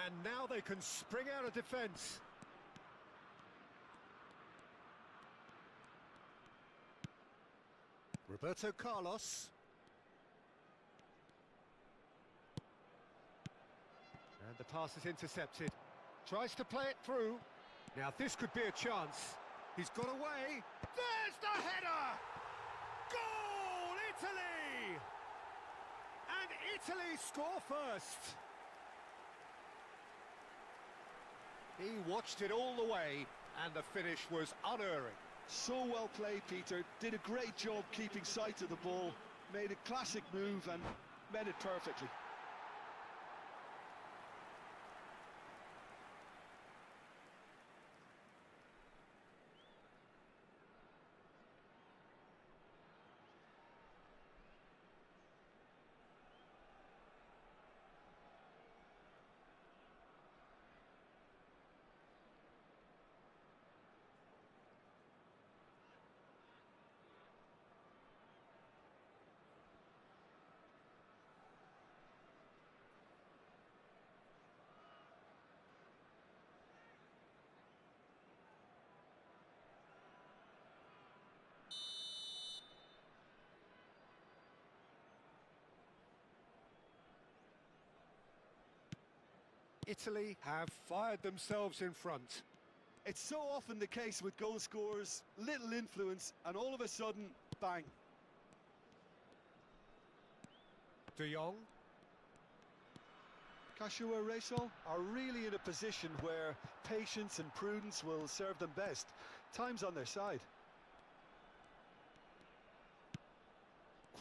And now they can spring out of defence. Roberto Carlos. And the pass is intercepted. Tries to play it through. Now this could be a chance. He's got away. There's the header! Goal, Italy! And Italy score first. He watched it all the way, and the finish was unerring. So well played, Peter. Did a great job keeping sight of the ball. Made a classic move and met it perfectly. Italy have fired themselves in front. It's so often the case with goal scorers, little influence, and all of a sudden, bang. De Jong. Joshua Reysol are really in a position where patience and prudence will serve them best. Time's on their side.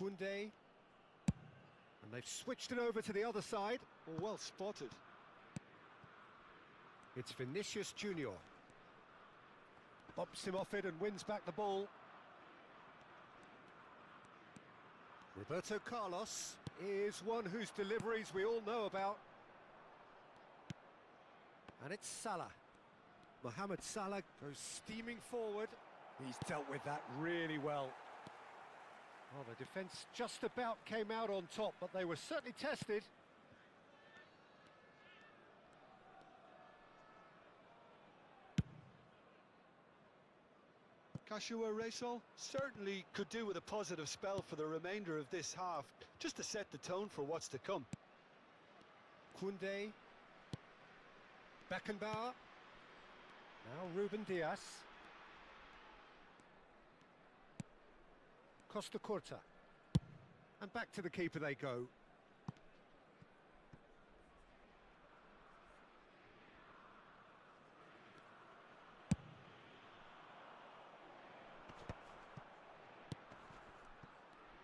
Koundé. And they've switched it over to the other side. Well spotted. It's Vinicius Junior. Bumps him off it and wins back the ball. Roberto Carlos is one whose deliveries we all know about. And it's Salah. Mohamed Salah goes steaming forward. He's dealt with that really well. Well, the defence just about came out on top, but they were certainly tested. Joshua Reysol certainly could do with a positive spell for the remainder of this half, just to set the tone for what's to come. Koundé. Beckenbauer. Now Ruben Diaz. Costa Curta. And back to the keeper they go.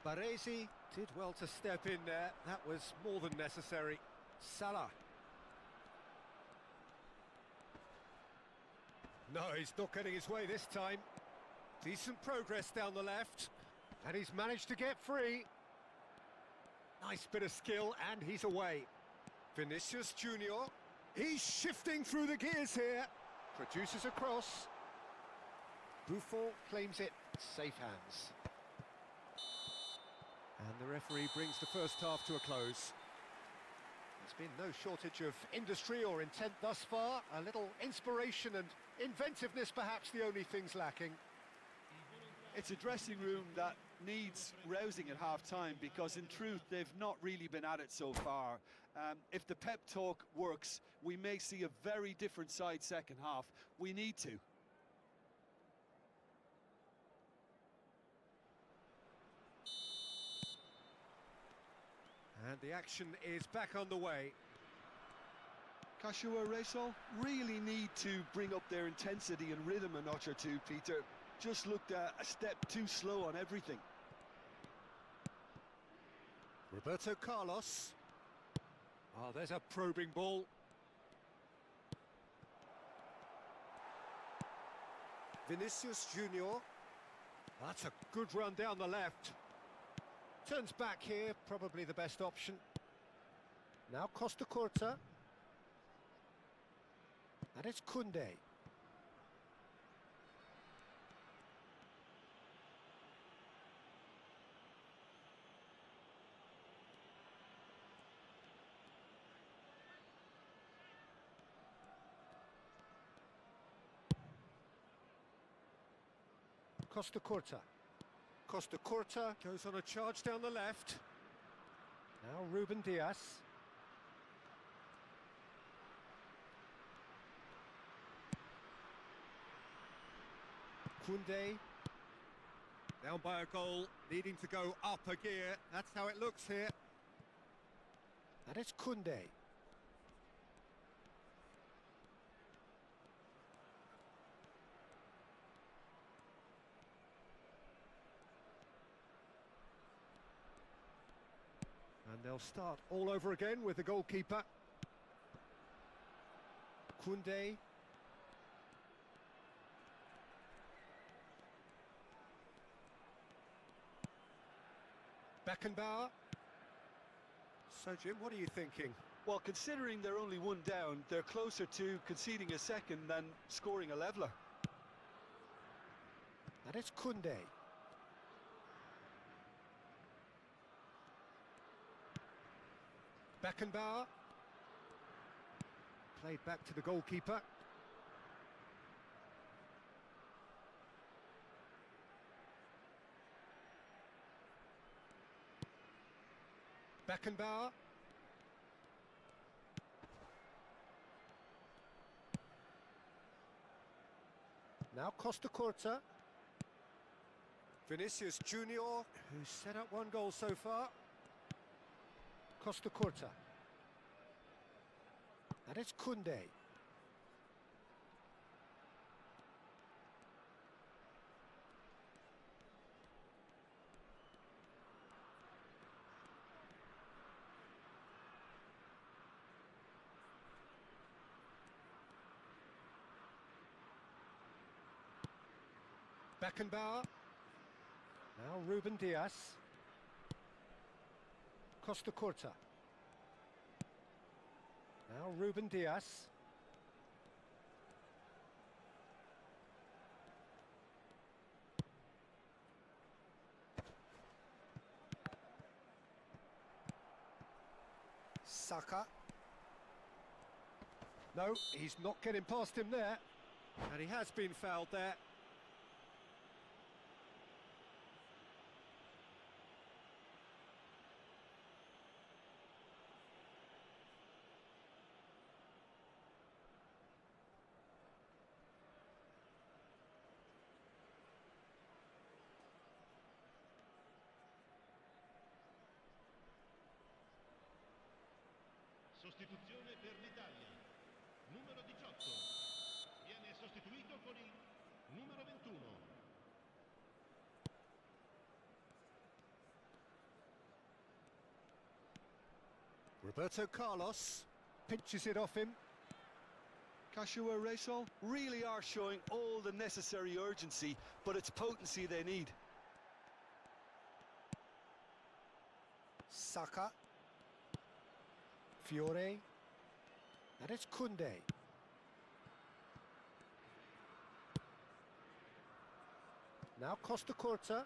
Baresi did well to step in there. That was more than necessary. Salah. No, he's not getting his way this time. Decent progress down the left. And he's managed to get free. Nice bit of skill, and he's away. Vinicius Junior. He's shifting through the gears here. Produces a cross. Buffon claims it. Safe hands. And the referee brings the first half to a close. There's been no shortage of industry or intent thus far. A little inspiration and inventiveness, perhaps the only things lacking. It's a dressing room that needs rousing at half-time because, in truth, they've not really been at it so far. If the pep talk works, we may see a very different side second half. We need to. And the action is back underway. Kashiwa Reysol really need to bring up their intensity and rhythm a notch or two, Peter. Just looked a step too slow on everything. Roberto Carlos. Oh, there's a probing ball. Vinicius Junior. That's a good run down the left. Turns back here, probably the best option. Now Costa Curta. And it's Koundé. Costa Curta. Costa Curta goes on a charge down the left. Now Ruben Diaz. Koundé. Down by a goal, needing to go up a gear. That's how it looks here. And it's Koundé. And they'll start all over again with the goalkeeper. Koundé. Beckenbauer. So, Jim, what are you thinking? Well, considering they're only one down, they're closer to conceding a second than scoring a leveller. And it's Koundé. Beckenbauer. Played back to the goalkeeper. Beckenbauer. Now Costa Curta. Vinicius Junior, who's set up one goal so far. Costa Curta. And it's Koundé. Beckenbauer. Now Ruben Diaz. Costa Curta. Now Ruben Diaz. Saka. No, he's not getting past him there. And he has been fouled there. Sostituzione per l'Italia. Numero 18. Viene sostituito con il numero 21. Roberto Carlos pinches it off him. Kashua Reysol really are showing all the necessary urgency, but it's potency they need. Saka. Fiore. And it's Koundé. Now Costa Curta.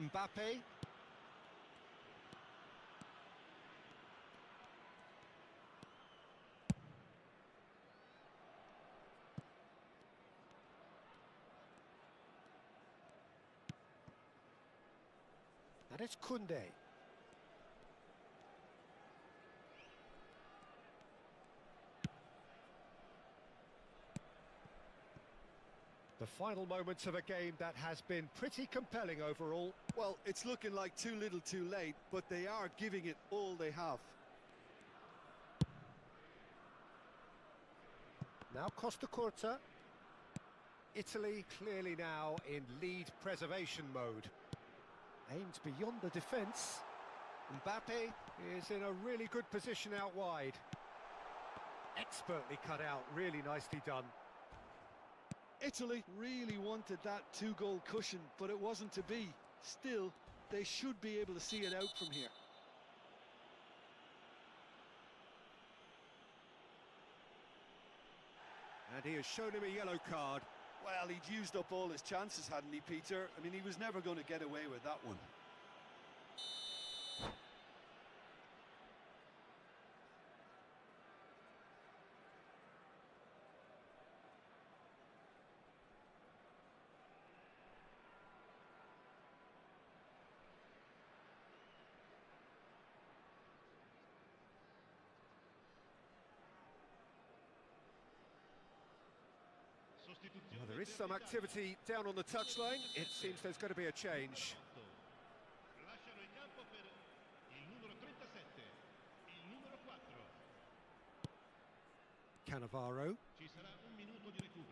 Mbappe. And it's Koundé. The final moments of a game that has been pretty compelling overall. Well, it's looking like too little too late, but they are giving it all they have. Now Costa Curta. Italy clearly now in lead preservation mode. Aimed beyond the defence. Mbappe is in a really good position out wide. Expertly cut out, really nicely done. Italy really wanted that two-goal cushion, but it wasn't to be. Still, they should be able to see it out from here. And he has shown him a yellow card. Well, he'd used up all his chances, hadn't he, Peter? I mean, he was never going to get away with that one. Well, there is some activity down on the touchline. It seems there's going to be a change. Cannavaro.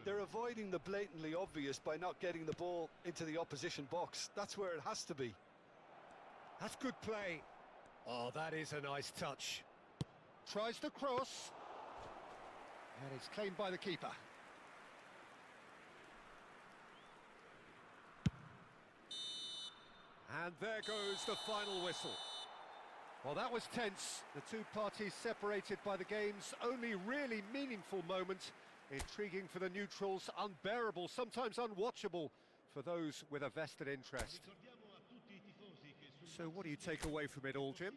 They're avoiding the blatantly obvious by not getting the ball into the opposition box. That's where it has to be. That's good play. Oh, that is a nice touch. Tries the cross. And it's claimed by the keeper. And there goes the final whistle. Well, that was tense. The two parties separated by the game's only really meaningful moment. Intriguing for the neutrals, unbearable, sometimes unwatchable for those with a vested interest. So what do you take away from it all, Jim?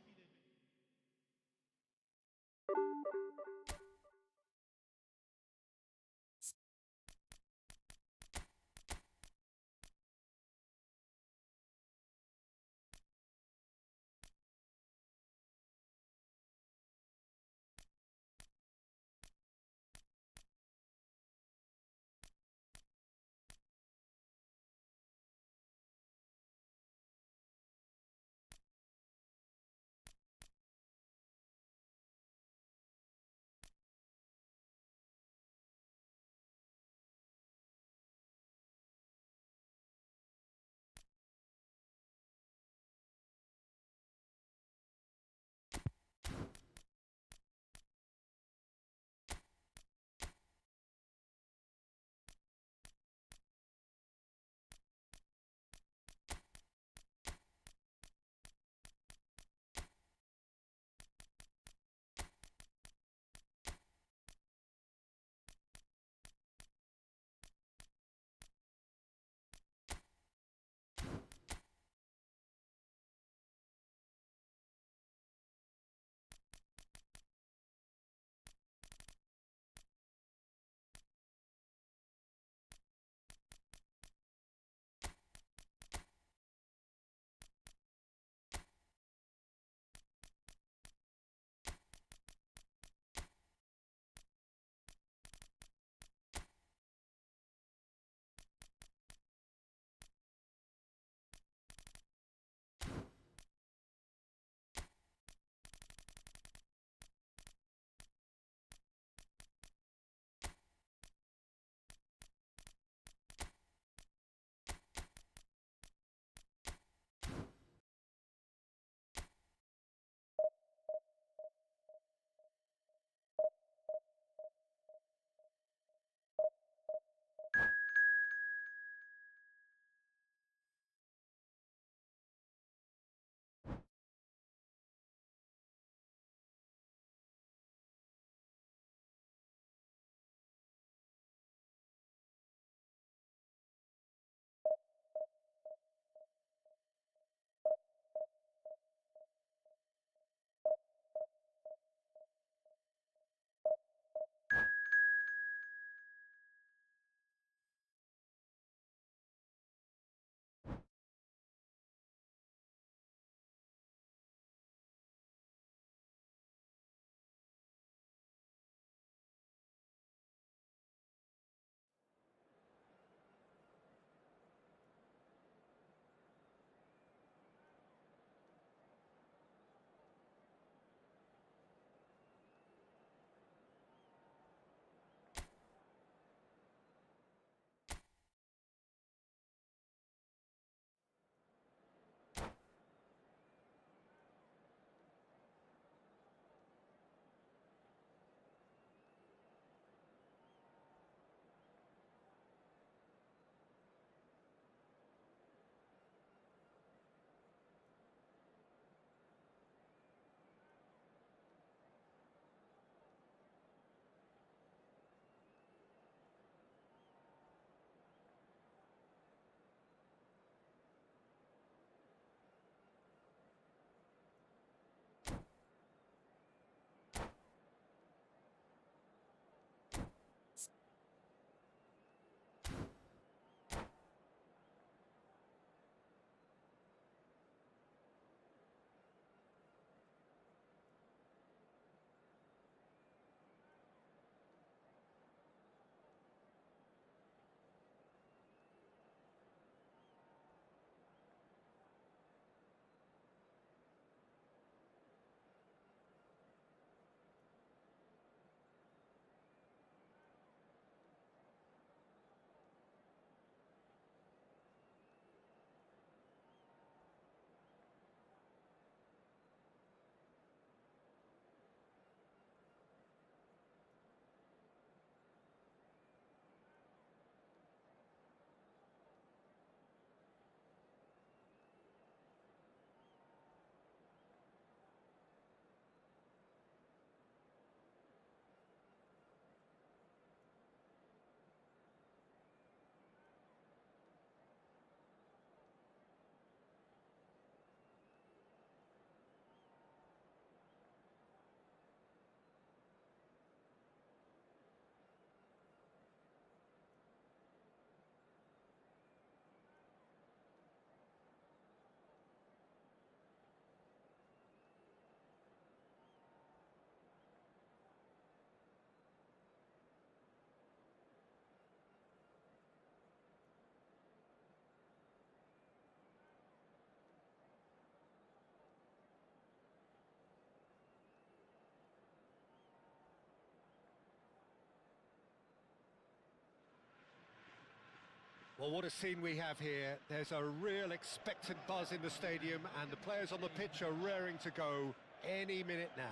Well, what a scene we have here. There's a real expectant buzz in the stadium, and the players on the pitch are raring to go any minute now.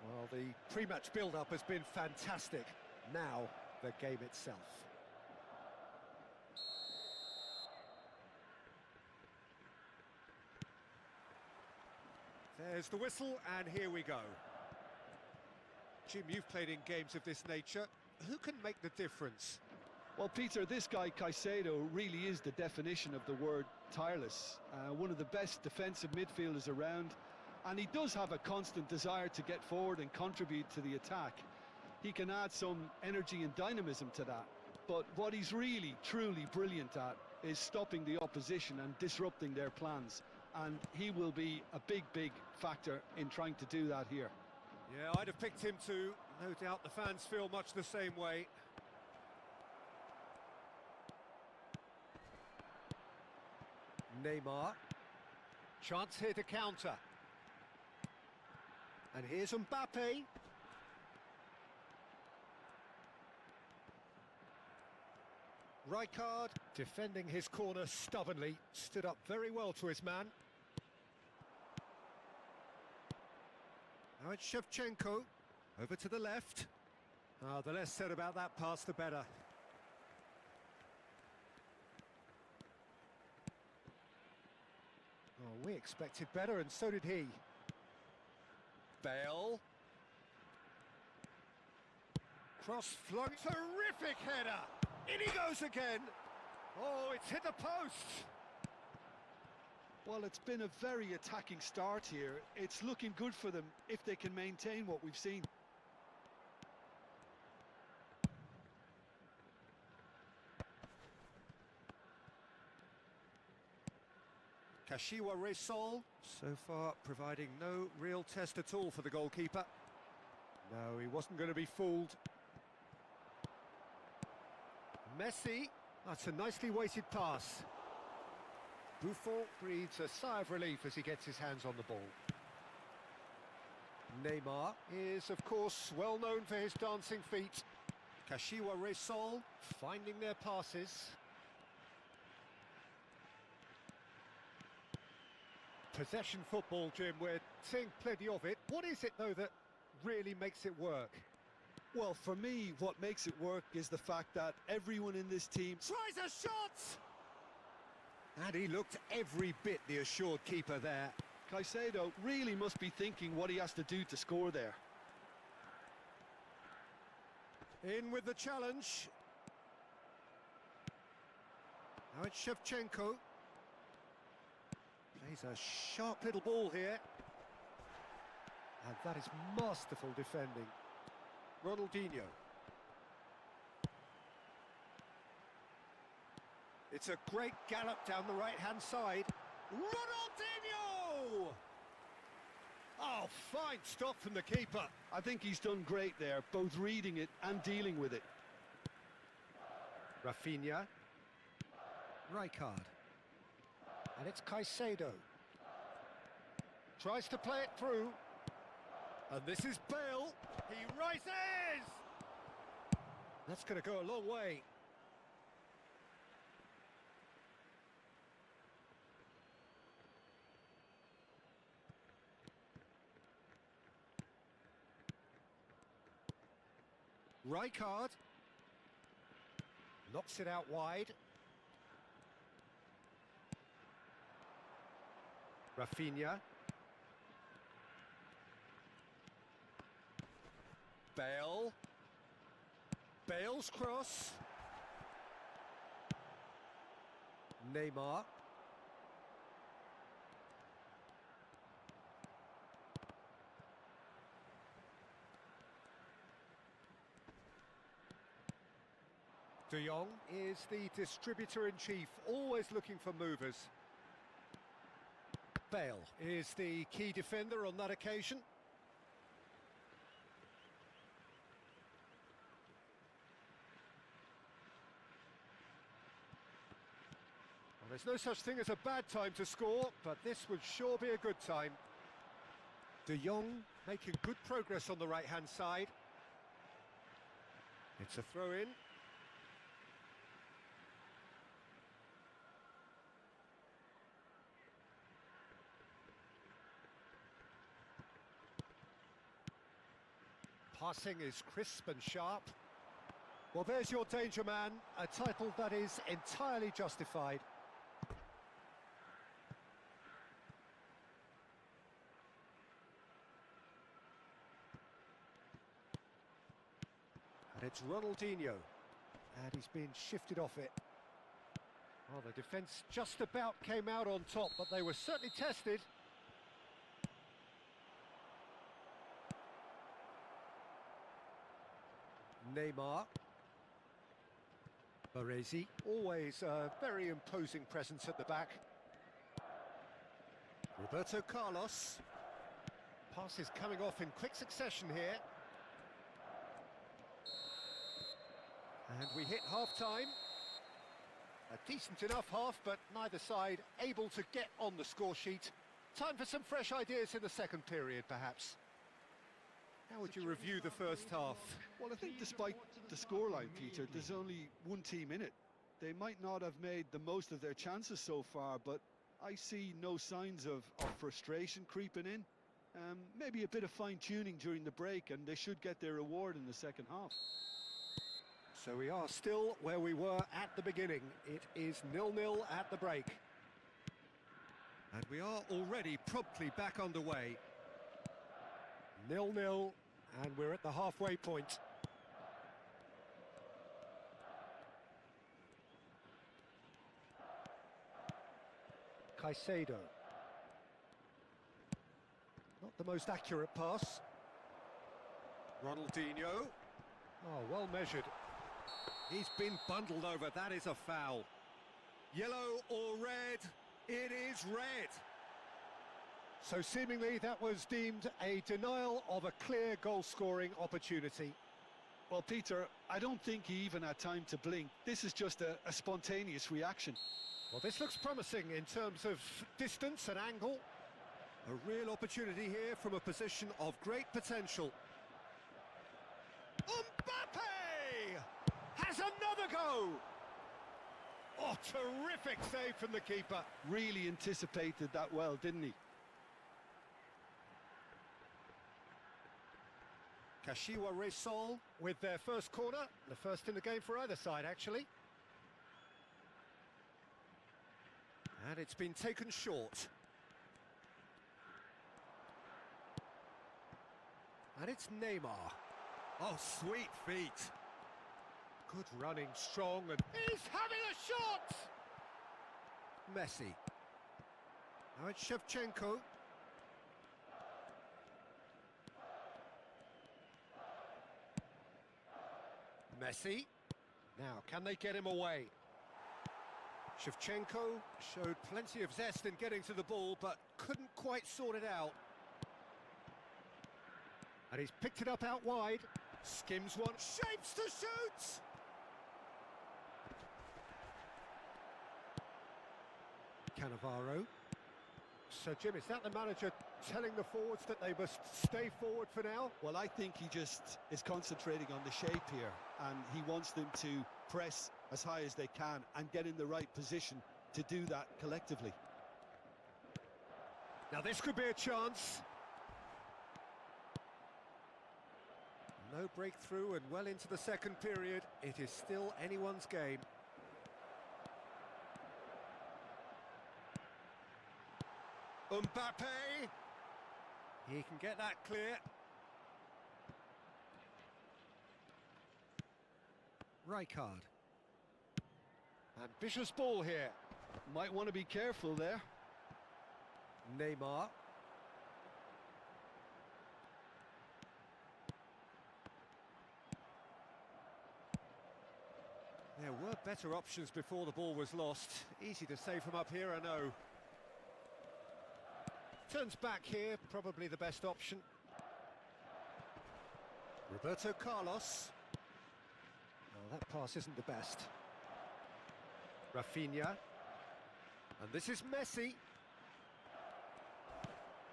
Well, the pre-match build-up has been fantastic. Now, the game itself. There's the whistle, and here we go. Jim, you've played in games of this nature. Who can make the difference? Well, Peter, this guy Caicedo really is the definition of the word tireless. One of the best defensive midfielders around, and he does have a constant desire to get forward and contribute to the attack. He can add some energy and dynamism to that, but what he's really, truly brilliant at is stopping the opposition and disrupting their plans, and he will be a big factor in trying to do that here. Yeah, I'd have picked him too. No doubt the fans feel much the same way. Neymar. Chance here to counter. And here's Mbappe. Rijkaard, defending his corner stubbornly, stood up very well to his man. Now it's Shevchenko, over to the left. The less said about that pass, the better. Oh, we expected better, and so did he. Bale. Cross flung, terrific header! In he goes again! Oh, it's hit the post! Well, it's been a very attacking start here. It's looking good for them if they can maintain what we've seen. Kashiwa Resol, so far providing no real test at all for the goalkeeper. No, he wasn't going to be fooled. Messi, that's a nicely weighted pass. Buffon breathes a sigh of relief as he gets his hands on the ball. Neymar is, of course, well known for his dancing feet. Kashiwa Resol finding their passes. Possession football, Jim, we're seeing plenty of it. What is it, though, that really makes it work? Well, for me, what makes it work is the fact that everyone in this team Tries a shot! And he looked every bit the assured keeper there. Caicedo really must be thinking what he has to do to score there. In with the challenge. Now it's Shevchenko. Plays a sharp little ball here. And that is masterful defending. Ronaldinho. It's a great gallop down the right-hand side. Ronaldinho! Oh, fine stop from the keeper. I think he's done great there, both reading it and dealing with it. Rafinha. Rijkaard. And it's Caicedo. Tries to play it through. And this is Bale. He rises! That's going to go a long way. Rijkaard. Knocks it out wide. Rafinha. Bale. Bale's cross. Neymar. De Jong is the distributor-in-chief, always looking for movers. Bale is the key defender on that occasion. Well, there's no such thing as a bad time to score, but this would sure be a good time. De Jong making good progress on the right-hand side. It's a throw-in. Passing is crisp and sharp. Well, there's your danger man, a title that is entirely justified. And it's Ronaldinho. And he's been shifted off it. Well, the defence just about came out on top, but they were certainly tested. Neymar. Baresi, always a very imposing presence at the back. Roberto Carlos. Passes coming off in quick succession here. And we hit half-time. A decent enough half, but neither side able to get on the score sheet. Time for some fresh ideas in the second period, perhaps. How would you review the first half? Well, I think despite the scoreline, Peter, there's only one team in it. They might not have made the most of their chances so far, but I see no signs of frustration creeping in. Maybe a bit of fine-tuning during the break, and they should get their reward in the second half. So we are still where we were at the beginning. It is 0-0 at the break. And we are already promptly back underway. 0-0, and we're at the halfway point. Caicedo. Not the most accurate pass. Ronaldinho. Oh, well measured. He's been bundled over, that is a foul. Yellow or red? It is red. So seemingly that was deemed a denial of a clear goal-scoring opportunity. Well, Peter, I don't think he even had time to blink. This is just a spontaneous reaction. Well, this looks promising in terms of distance and angle. A real opportunity here from a position of great potential. Mbappe! Has another go! Oh, terrific save from the keeper. Really anticipated that well, didn't he? Kashiwa Reysol with their first corner, the first in the game for either side, actually. And it's been taken short. And it's Neymar. Oh, sweet feet. Good running, strong, and he's having a shot! Messi. Now it's Shevchenko. Messi. Now, can they get him away? Shevchenko showed plenty of zest in getting to the ball, but couldn't quite sort it out. And he's picked it up out wide. Skims one, shapes to shoot! Cannavaro. So, Jim, is that the manager telling the forwards that they must stay forward for now? Well, I think he just is concentrating on the shape here, and he wants them to press as high as they can and get in the right position to do that collectively. Now this could be a chance. No breakthrough and well into the second period. It is still anyone's game. Mbappe! He can get that clear. Rijkaard. Ambitious ball here. Might want to be careful there. Neymar. There were better options before the ball was lost. Easy to say from up here, I know. Turns back here, probably the best option. Roberto Carlos. Well, that pass isn't the best. Rafinha. And this is Messi.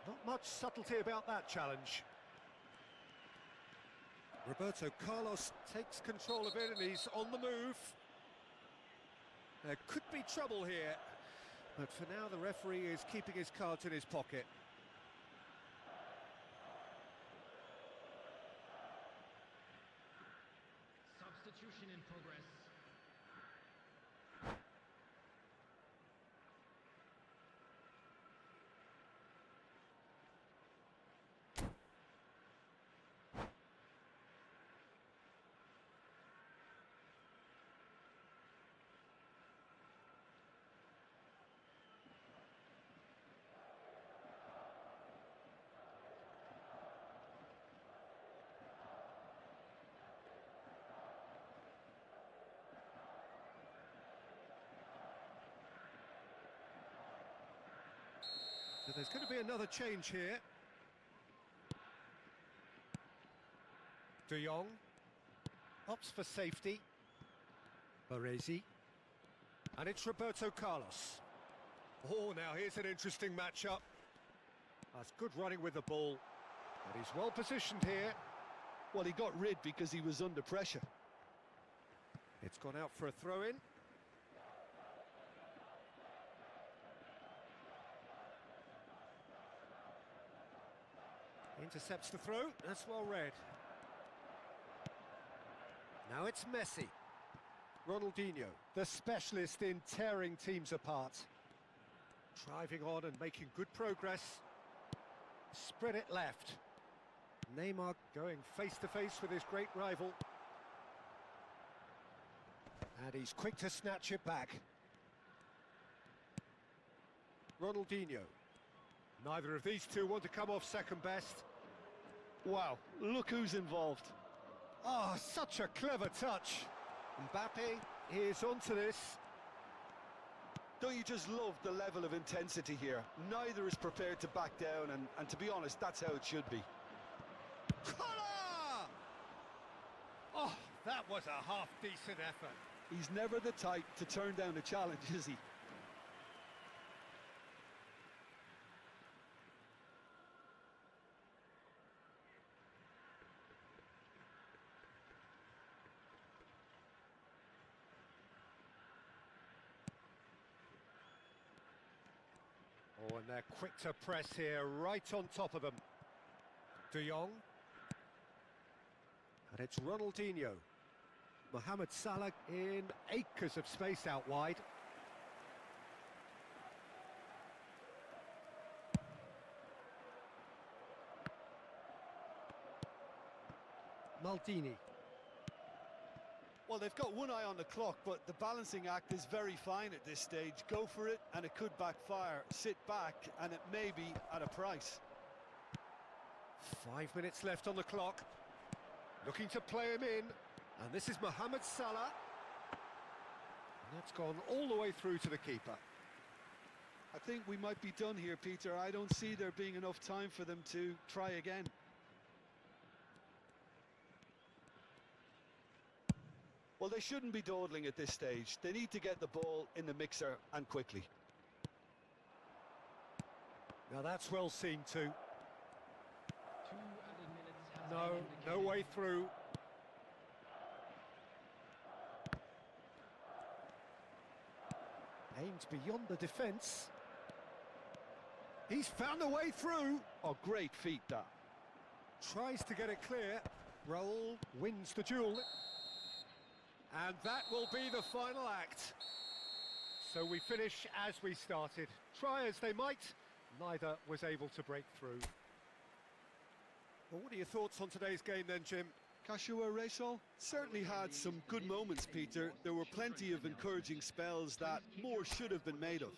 Not much subtlety about that challenge. Roberto Carlos takes control of it and he's on the move. There could be trouble here, but for now the referee is keeping his cards in his pocket. So there's going to be another change here. De Jong opts for safety. Baresi. And it's Roberto Carlos. Oh, now here's an interesting matchup. That's good running with the ball. But he's well positioned here. Well, he got rid because he was under pressure. It's gone out for a throw-in. Intercepts the throw. That's well read. Now it's Messi. Ronaldinho, the specialist in tearing teams apart. Driving on and making good progress. Spread it left. Neymar going face-to-face with his great rival. And he's quick to snatch it back. Ronaldinho. Neither of these two want to come off second best. Wow, look who's involved. Oh, such a clever touch. Mbappe is onto this. Don't you just love the level of intensity here? Neither is prepared to back down, and to be honest, that's how it should be. Collar! Oh, that was a half-decent effort. He's never the type to turn down a challenge, is he? Oh, and they're quick to press here, right on top of them. De Jong. And it's Ronaldinho. Mohamed Salah in acres of space out wide. Maldini. Well, they've got one eye on the clock, but the balancing act is very fine at this stage. Go for it, and it could backfire. Sit back, and it may be at a price. 5 minutes left on the clock. Looking to play him in. And this is Mohamed Salah. And that's gone all the way through to the keeper. I think we might be done here, Peter. I don't see there being enough time for them to try again. Well, they shouldn't be dawdling at this stage. They need to get the ball in the mixer, and quickly. Now that's well seen too. 2 added minutes has No, been no indicated. way through. Aimed beyond the defence. He's found a way through. Oh, great feat, that. Tries to get it clear. Raul wins the duel. And that will be the final act. So we finish as we started. Try as they might, neither was able to break through. Well, what are your thoughts on today's game then, Jim? Joshua Rachel certainly had some good moments, Peter. There were plenty of encouraging spells that more should have been made of.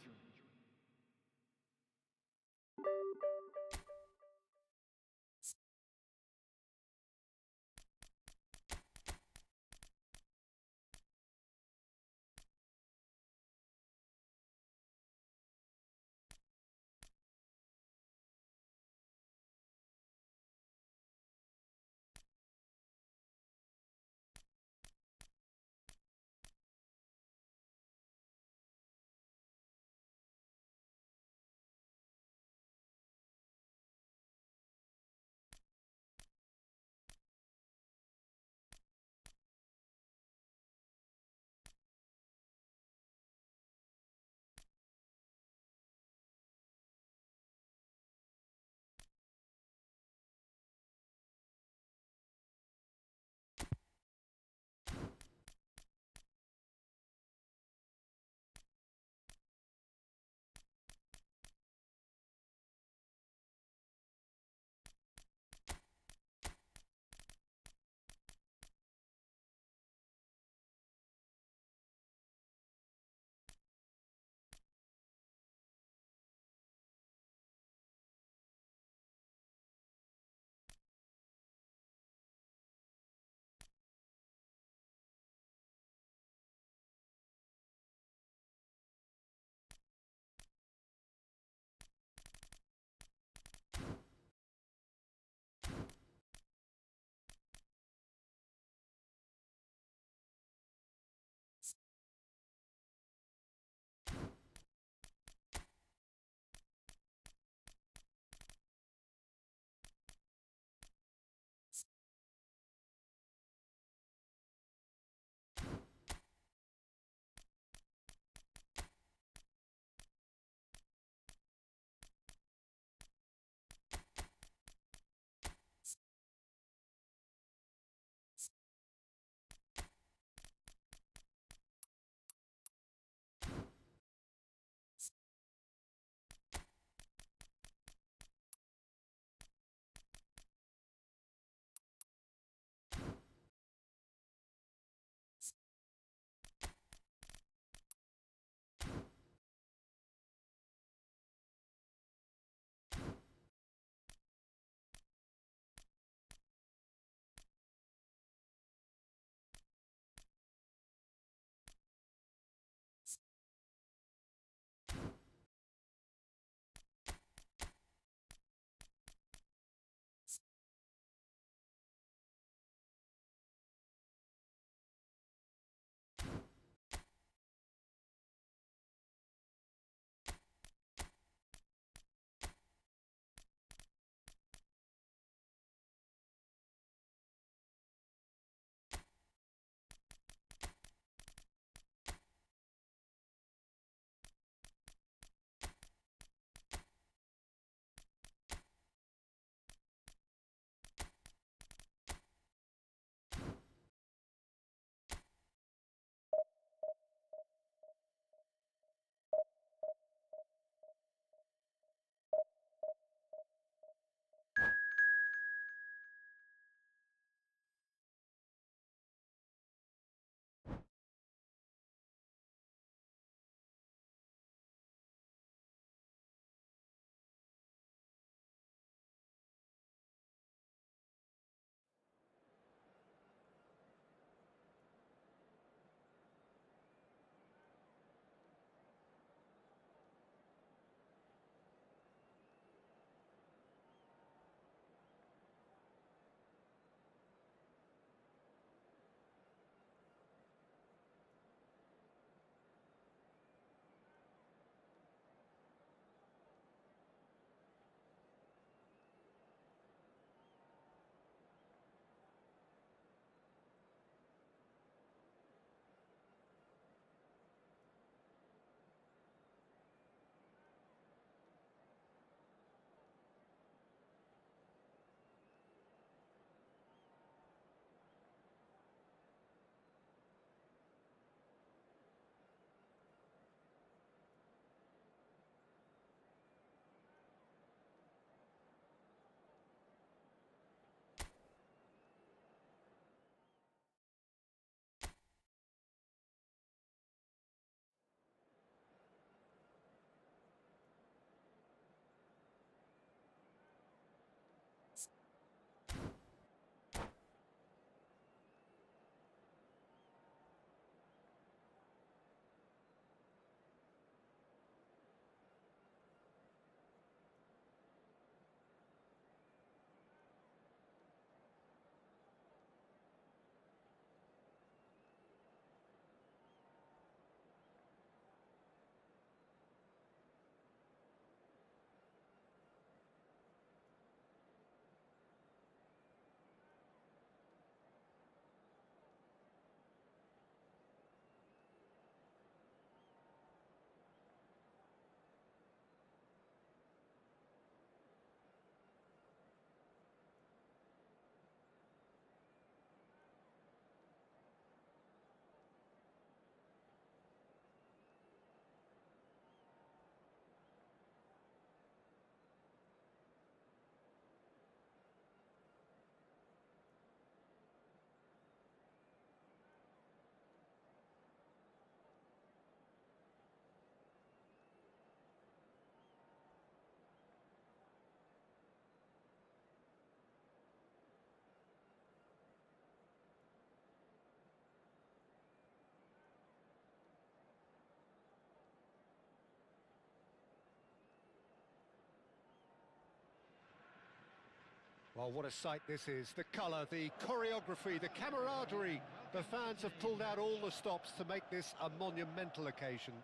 Well, what a sight this is. The colour, the choreography, the camaraderie. The fans have pulled out all the stops to make this a monumental occasion.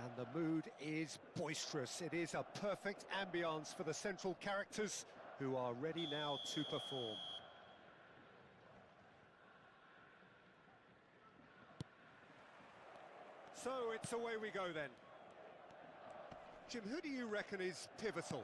And the mood is boisterous. It is a perfect ambience for the central characters who are ready now to perform. So it's away we go then. Jim, who do you reckon is pivotal?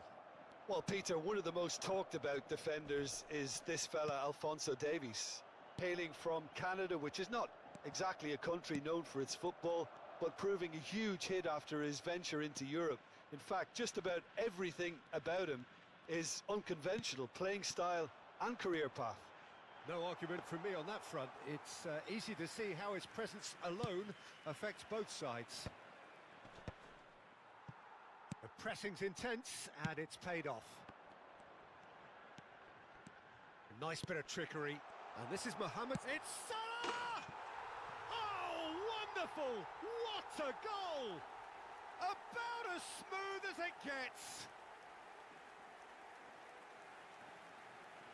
Well, Peter, one of the most talked about defenders is this fella, Alphonso Davies. Hailing from Canada, which is not exactly a country known for its football, but proving a huge hit after his venture into Europe. In fact, just about everything about him is unconventional, playing style and career path. No argument from me on that front. It's easy to see how his presence alone affects both sides. The pressing's intense, and it's paid off. A nice bit of trickery. And this is Mohamed. It's Salah! Oh, wonderful! What a goal! About as smooth as it gets.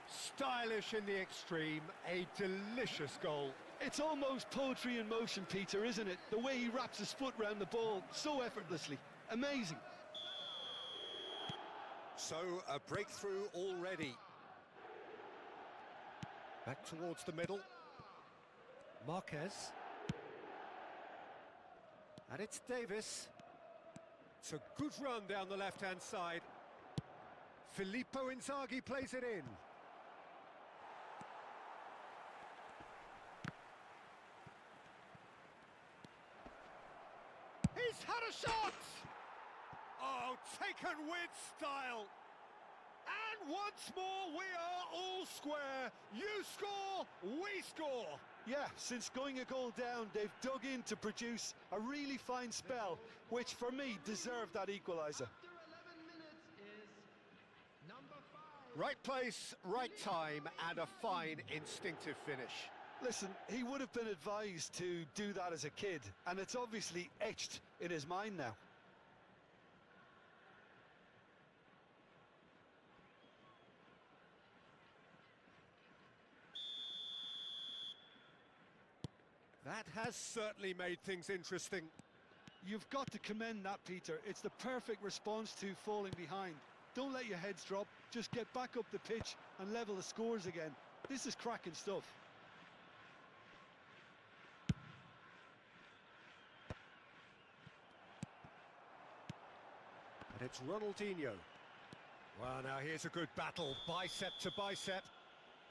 Stylish in the extreme, a delicious goal. It's almost poetry in motion, Peter, isn't it? The way he wraps his foot round the ball so effortlessly. Amazing. So, a breakthrough already. Back towards the middle. Marquez. And it's Davis. It's a good run down the left-hand side. Filippo Inzaghi plays it in. He's had a shot! Oh, taken with style. And once more, we are all square. You score, we score. Yeah, since going a goal down, they've dug in to produce a really fine spell, which for me deserved that equaliser. After 11 minutes is number 5. Right place, right time, and a fine instinctive finish. Listen, he would have been advised to do that as a kid, and it's obviously etched in his mind now. That has certainly made things interesting. You've got to commend that, Peter. It's the perfect response to falling behind. Don't let your heads drop, just get back up the pitch and level the scores again. This is cracking stuff. And it's Ronaldinho. Well, now here's a good battle, bicep to bicep.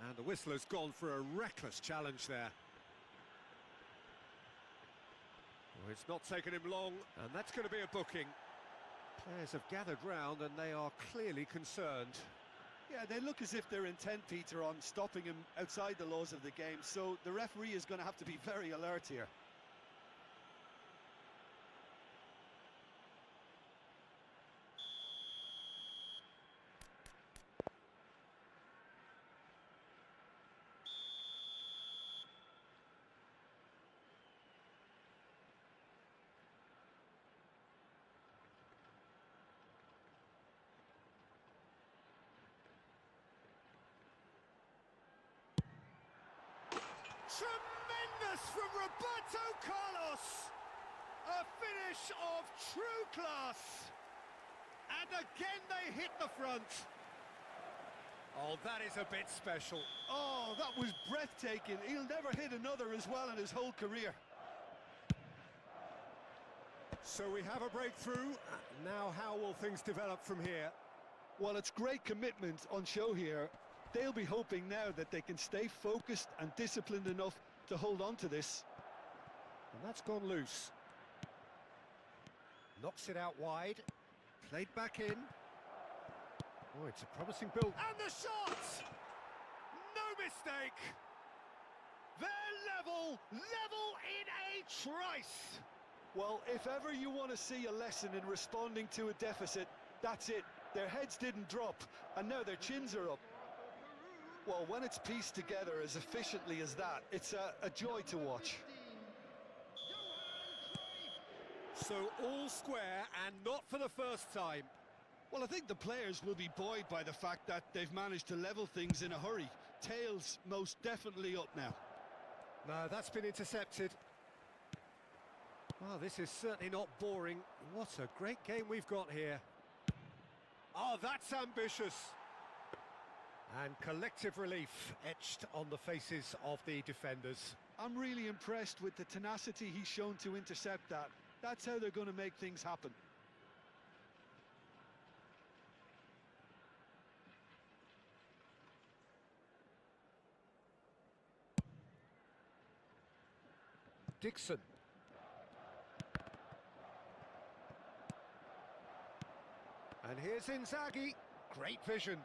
And the whistler's gone for a reckless challenge there. Well, it's not taken him long, and that's going to be a booking. Players have gathered round, and they are clearly concerned. Yeah, they look as if they're intent, Peter, on stopping him outside the laws of the game, so the referee is going to have to be very alert here. Tremendous from Roberto Carlos! A finish of true class! And again they hit the front. Oh, that is a bit special. Oh, that was breathtaking. He'll never hit another as well in his whole career. So we have a breakthrough. Now how will things develop from here? Well, it's great commitment on show here. They'll be hoping now that they can stay focused and disciplined enough to hold on to this. And that's gone loose. Knocks it out wide. Played back in. Oh, it's a promising build. And the shot! No mistake! They're level in a trice! Well, if ever you want to see a lesson in responding to a deficit, that's it. Their heads didn't drop, and now their chins are up. Well, when it's pieced together as efficiently as that, it's a joy to watch. So all square, and not for the first time. Well, I think the players will be buoyed by the fact that they've managed to level things in a hurry. Tails most definitely up now. No, that's been intercepted. Well, this is certainly not boring. What a great game we've got here. Oh, that's ambitious. And collective relief etched on the faces of the defenders. I'm really impressed with the tenacity he's shown to intercept that. That's how they're going to make things happen. Dixon. And here's Inzaghi. Great vision.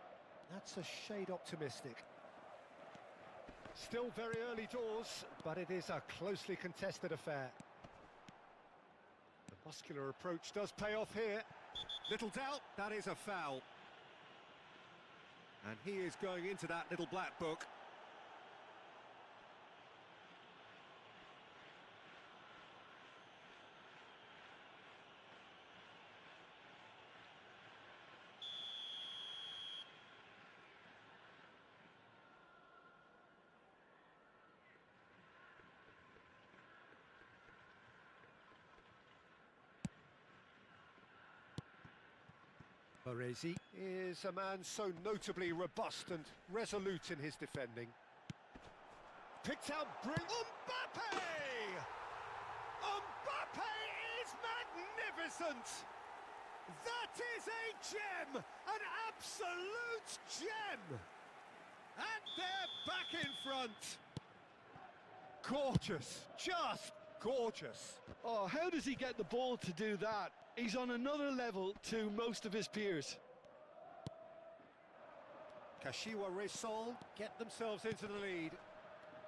That's a shade optimistic. Still very early doors, but it is a closely contested affair. The muscular approach does pay off here. Little doubt, that is a foul. And he is going into that little black book. Baresi is a man so notably robust and resolute in his defending. Picked out brilliant. Mbappe! Mbappe is magnificent! That is a gem! An absolute gem! And they're back in front! Gorgeous, just gorgeous. Oh, how does he get the ball to do that? He's on another level to most of his peers. Kashiwa Reysol get themselves into the lead.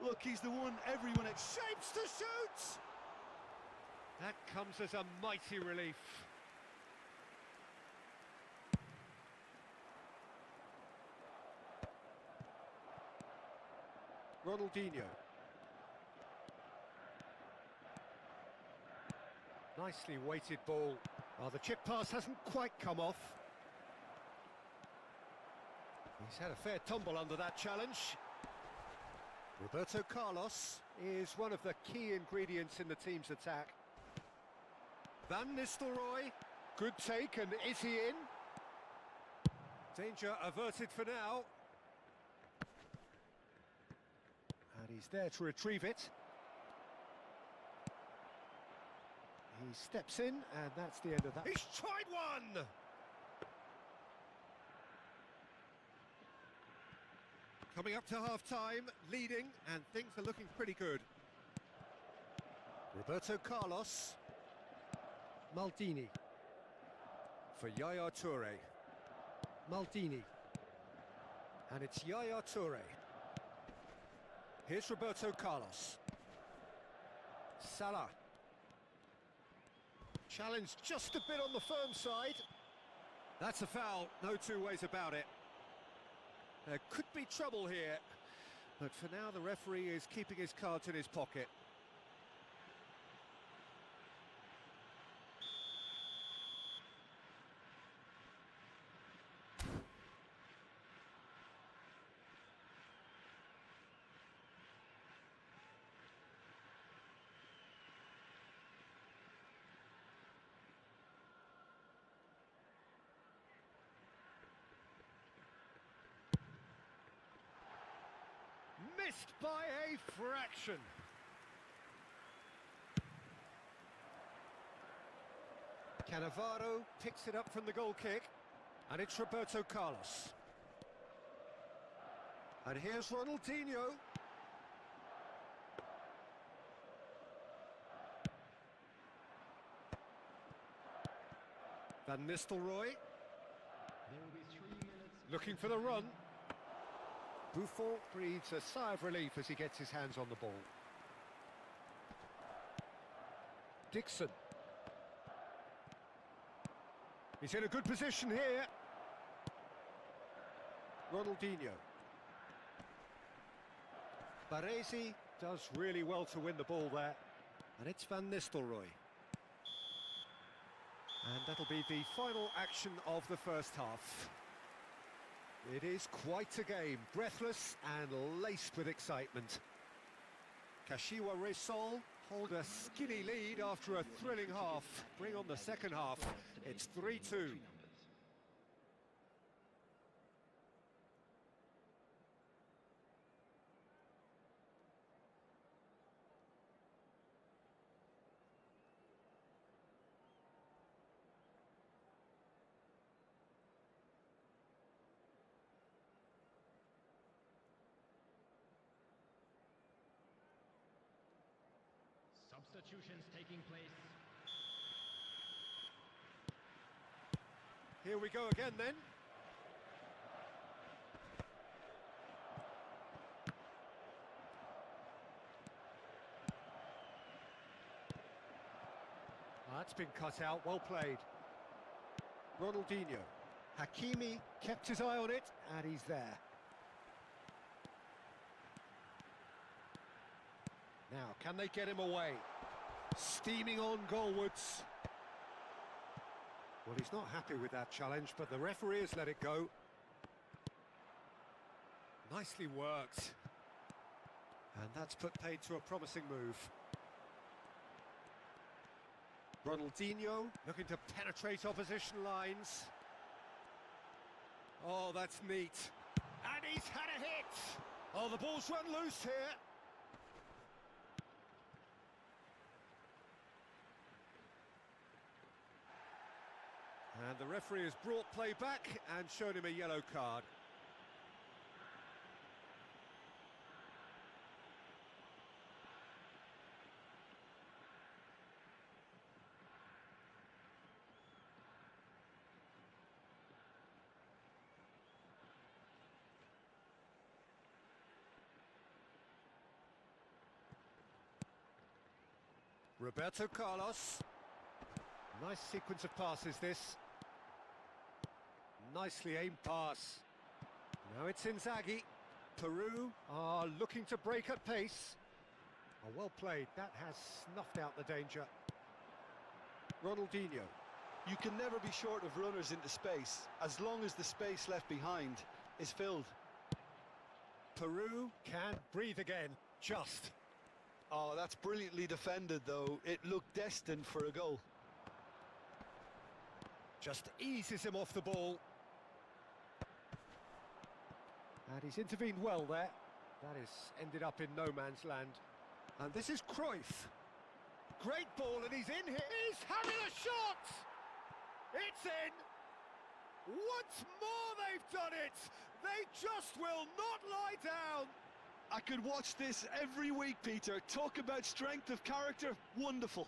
Look, he's the one everyone Shapes to shoot! That comes as a mighty relief. Ronaldinho. Nicely weighted ball. Oh, the chip pass hasn't quite come off. He's had a fair tumble under that challenge. Roberto Carlos is one of the key ingredients in the team's attack. Van Nistelrooy, good take, and is he in? Danger averted for now. And he's there to retrieve it. He steps in, and that's the end of that. He's tried one! Coming up to half-time, leading, and things are looking pretty good. Roberto Carlos. Maldini. For Yaya Toure. Maldini. And it's Yaya Toure. Here's Roberto Carlos. Salah. Challenge just a bit on the firm side. That's a foul, no two ways about it. There could be trouble here, but for now the referee is keeping his cards in his pocket. Missed by a fraction. Cannavaro picks it up from the goal kick, and it's Roberto Carlos. And here's Ronaldinho. Van Nistelrooy. There will be 3 minutes. Looking for the run. Buffon breathes a sigh of relief as he gets his hands on the ball. Dixon. He's in a good position here. Ronaldinho. Baresi does really well to win the ball there. And it's Van Nistelrooy. And that'll be the final action of the first half. It is quite a game, breathless and laced with excitement. Kashiwa Reysol hold a skinny lead after a thrilling half. Bring on the second half. It's 3-2. Substitutions taking place. Here we go again then. That's been cut out, well played. Ronaldinho. Hakimi kept his eye on it, and he's there. Now, can they get him away? Steaming on goalwards. Well, he's not happy with that challenge, but the referee has let it go. Nicely worked. And that's put paid to a promising move. Ronaldinho looking to penetrate opposition lines. Oh, that's neat. And he's had a hit. Oh, the ball's run loose here. And the referee has brought play back and shown him a yellow card. Roberto Carlos. Nice sequence of passes this. Nicely aimed pass. Now it's Inzaghi. Peru are looking to break at pace. Oh, well played. That has snuffed out the danger. Ronaldinho. You can never be short of runners into space, as long as the space left behind is filled. Peru can breathe again. Just. Oh, that's brilliantly defended, though. It looked destined for a goal. Just eases him off the ball. And he's intervened well there. That has ended up in no man's land. And this is Cruyff. Great ball, and he's in here. He's having a shot! It's in! Once more they've done it! They just will not lie down! I could watch this every week, Peter. Talk about strength of character. Wonderful.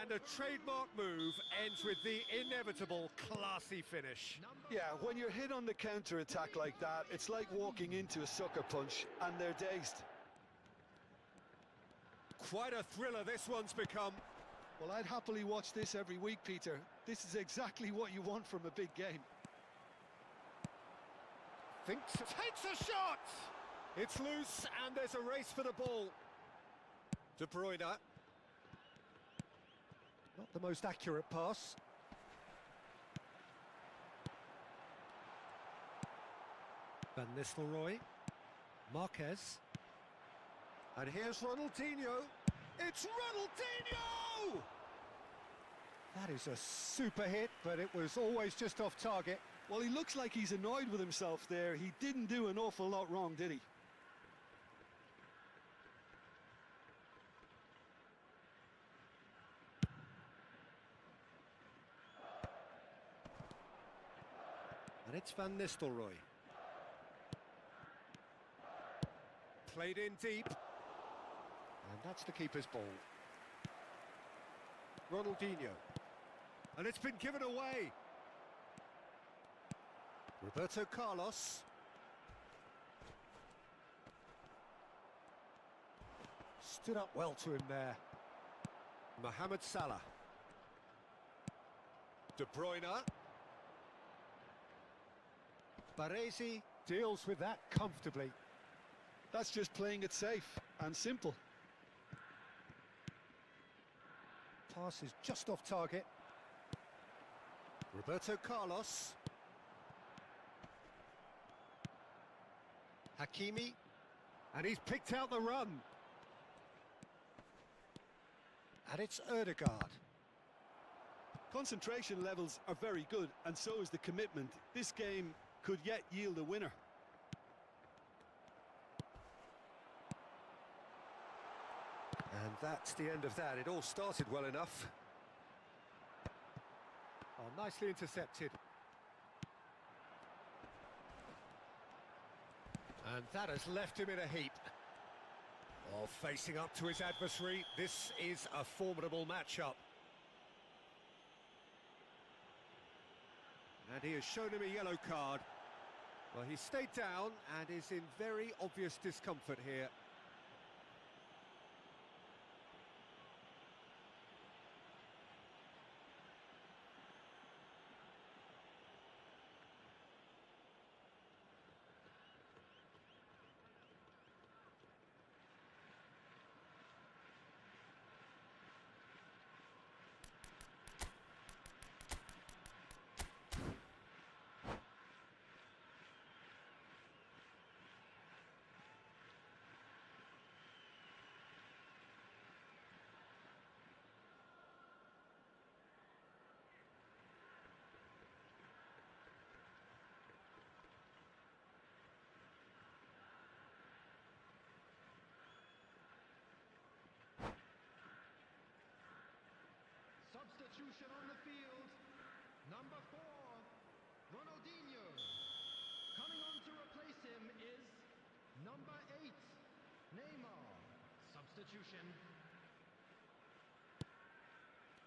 And a trademark move ends with the inevitable classy finish. Yeah, when you're hit on the counter-attack like that, it's like walking into a sucker punch, and they're dazed. Quite a thriller this one's become. Well, I'd happily watch this every week, Peter. This is exactly what you want from a big game. Takes a shot! It's loose, and there's a race for the ball. De Bruyne. Not the most accurate pass. Van Nistelrooy. Marquez. And here's Ronaldinho. It's Ronaldinho! That is a super hit, but it was always just off target. Well, he looks like he's annoyed with himself there. He didn't do an awful lot wrong, did he? And it's Van Nistelrooy. Played in deep. And that's the keeper's ball. Ronaldinho. And it's been given away. Roberto Carlos. Stood up well to him there. Mohamed Salah. De Bruyne. Baresi deals with that comfortably. That's just playing it safe and simple. Pass is just off target. Roberto Carlos. Hakimi. And he's picked out the run. And it's Ødegaard. Concentration levels are very good, and so is the commitment. This game could yet yield a winner. And that's the end of that. It all started well enough. Oh, nicely intercepted. And that has left him in a heap. Oh, facing up to his adversary, this is a formidable matchup. And he has shown him a yellow card. Well, he stayed down and is in very obvious discomfort here. Substitution on the field. Number 4, Ronaldinho. Coming on to replace him is number 8, Neymar. Substitution.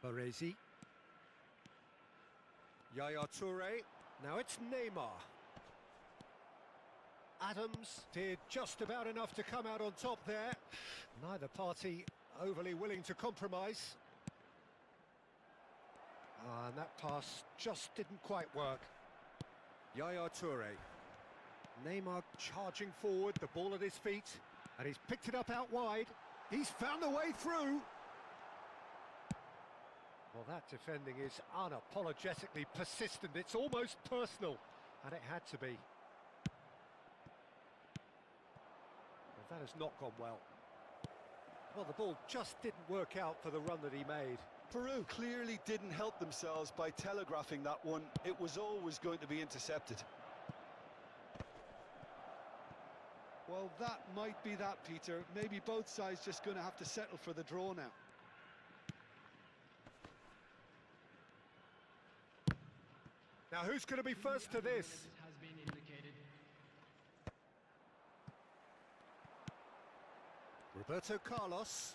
Baresi. Yaya Toure. Now it's Neymar. Adams did just about enough to come out on top there. Neither party overly willing to compromise. And that pass just didn't quite work. Yaya Toure. Neymar charging forward, the ball at his feet. And he's picked it up out wide. He's found a way through. Well, that defending is unapologetically persistent. It's almost personal. And it had to be. Well, that has not gone well. Well, the ball just didn't work out for the run that he made. Peru clearly didn't help themselves by telegraphing that one. It was always going to be intercepted. Well, that might be that, Peter. Maybe both sides just going to have to settle for the draw now. Now, who's going to be first to this? Has been indicated. Roberto Carlos.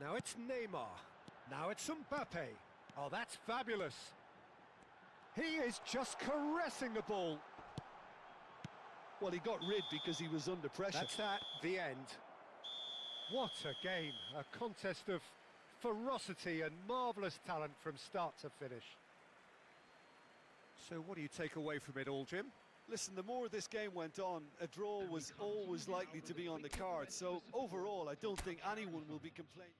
Now it's Neymar. Now it's Mbappe. Oh, that's fabulous. He is just caressing the ball. Well, he got rid because he was under pressure. That's that, the end. What a game. A contest of ferocity and marvellous talent from start to finish. So what do you take away from it all, Jim? Listen, the more this game went on, a draw was always likely to be on the card. So overall, I don't think anyone will be complaining.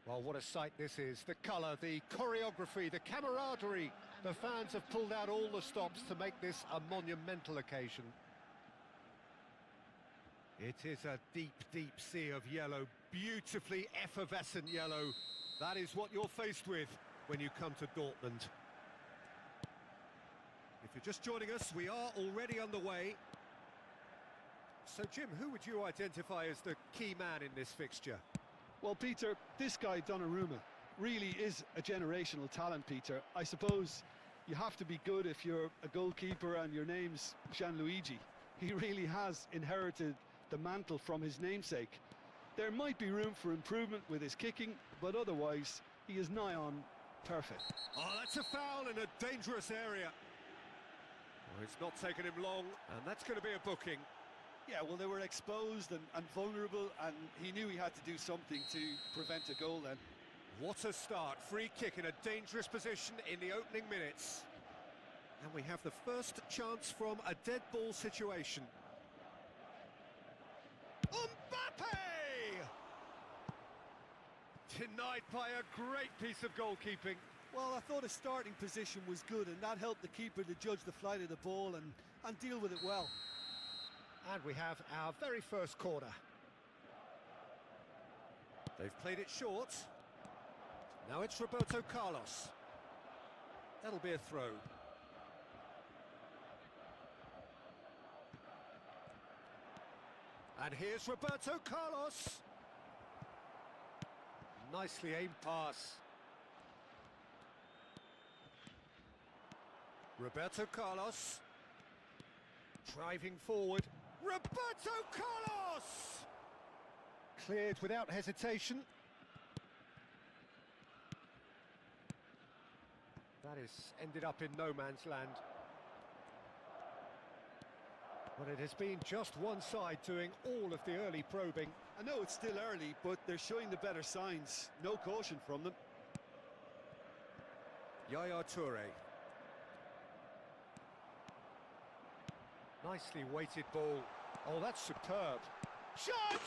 Well, what a sight this is. The colour, the choreography, the camaraderie. The fans have pulled out all the stops to make this a monumental occasion. It is a deep, deep sea of yellow, beautifully effervescent yellow. That is what you're faced with when you come to Dortmund. If you're just joining us, we are already underway. So, Jim, who would you identify as the key man in this fixture? Well, Peter, this guy, Donnarumma, really is a generational talent, Peter. I suppose you have to be good if you're a goalkeeper and your name's Gianluigi. He really has inherited the mantle from his namesake. There might be room for improvement with his kicking, but otherwise, he is nigh on perfect. Oh, that's a foul in a dangerous area. Well, it's not taken him long, and that's going to be a booking. Yeah, well, they were exposed and vulnerable, and he knew he had to do something to prevent a goal then. What a start. Free kick in a dangerous position in the opening minutes. And we have the first chance from a dead ball situation. Mbappe! Denied by a great piece of goalkeeping. Well, I thought his starting position was good, and that helped the keeper to judge the flight of the ball and deal with it well. And we have our very first corner. They've played it short. Now it's Roberto Carlos. That'll be a throw. And here's Roberto Carlos. Nicely aimed pass. Roberto Carlos. Driving forward. Roberto Carlos! Cleared without hesitation. That is ended up in no man's land. But it has been just one side doing all of the early probing. I know it's still early, but they're showing the better signs. No caution from them. Yaya Toure. Nicely weighted ball. Oh, that's superb. Shot!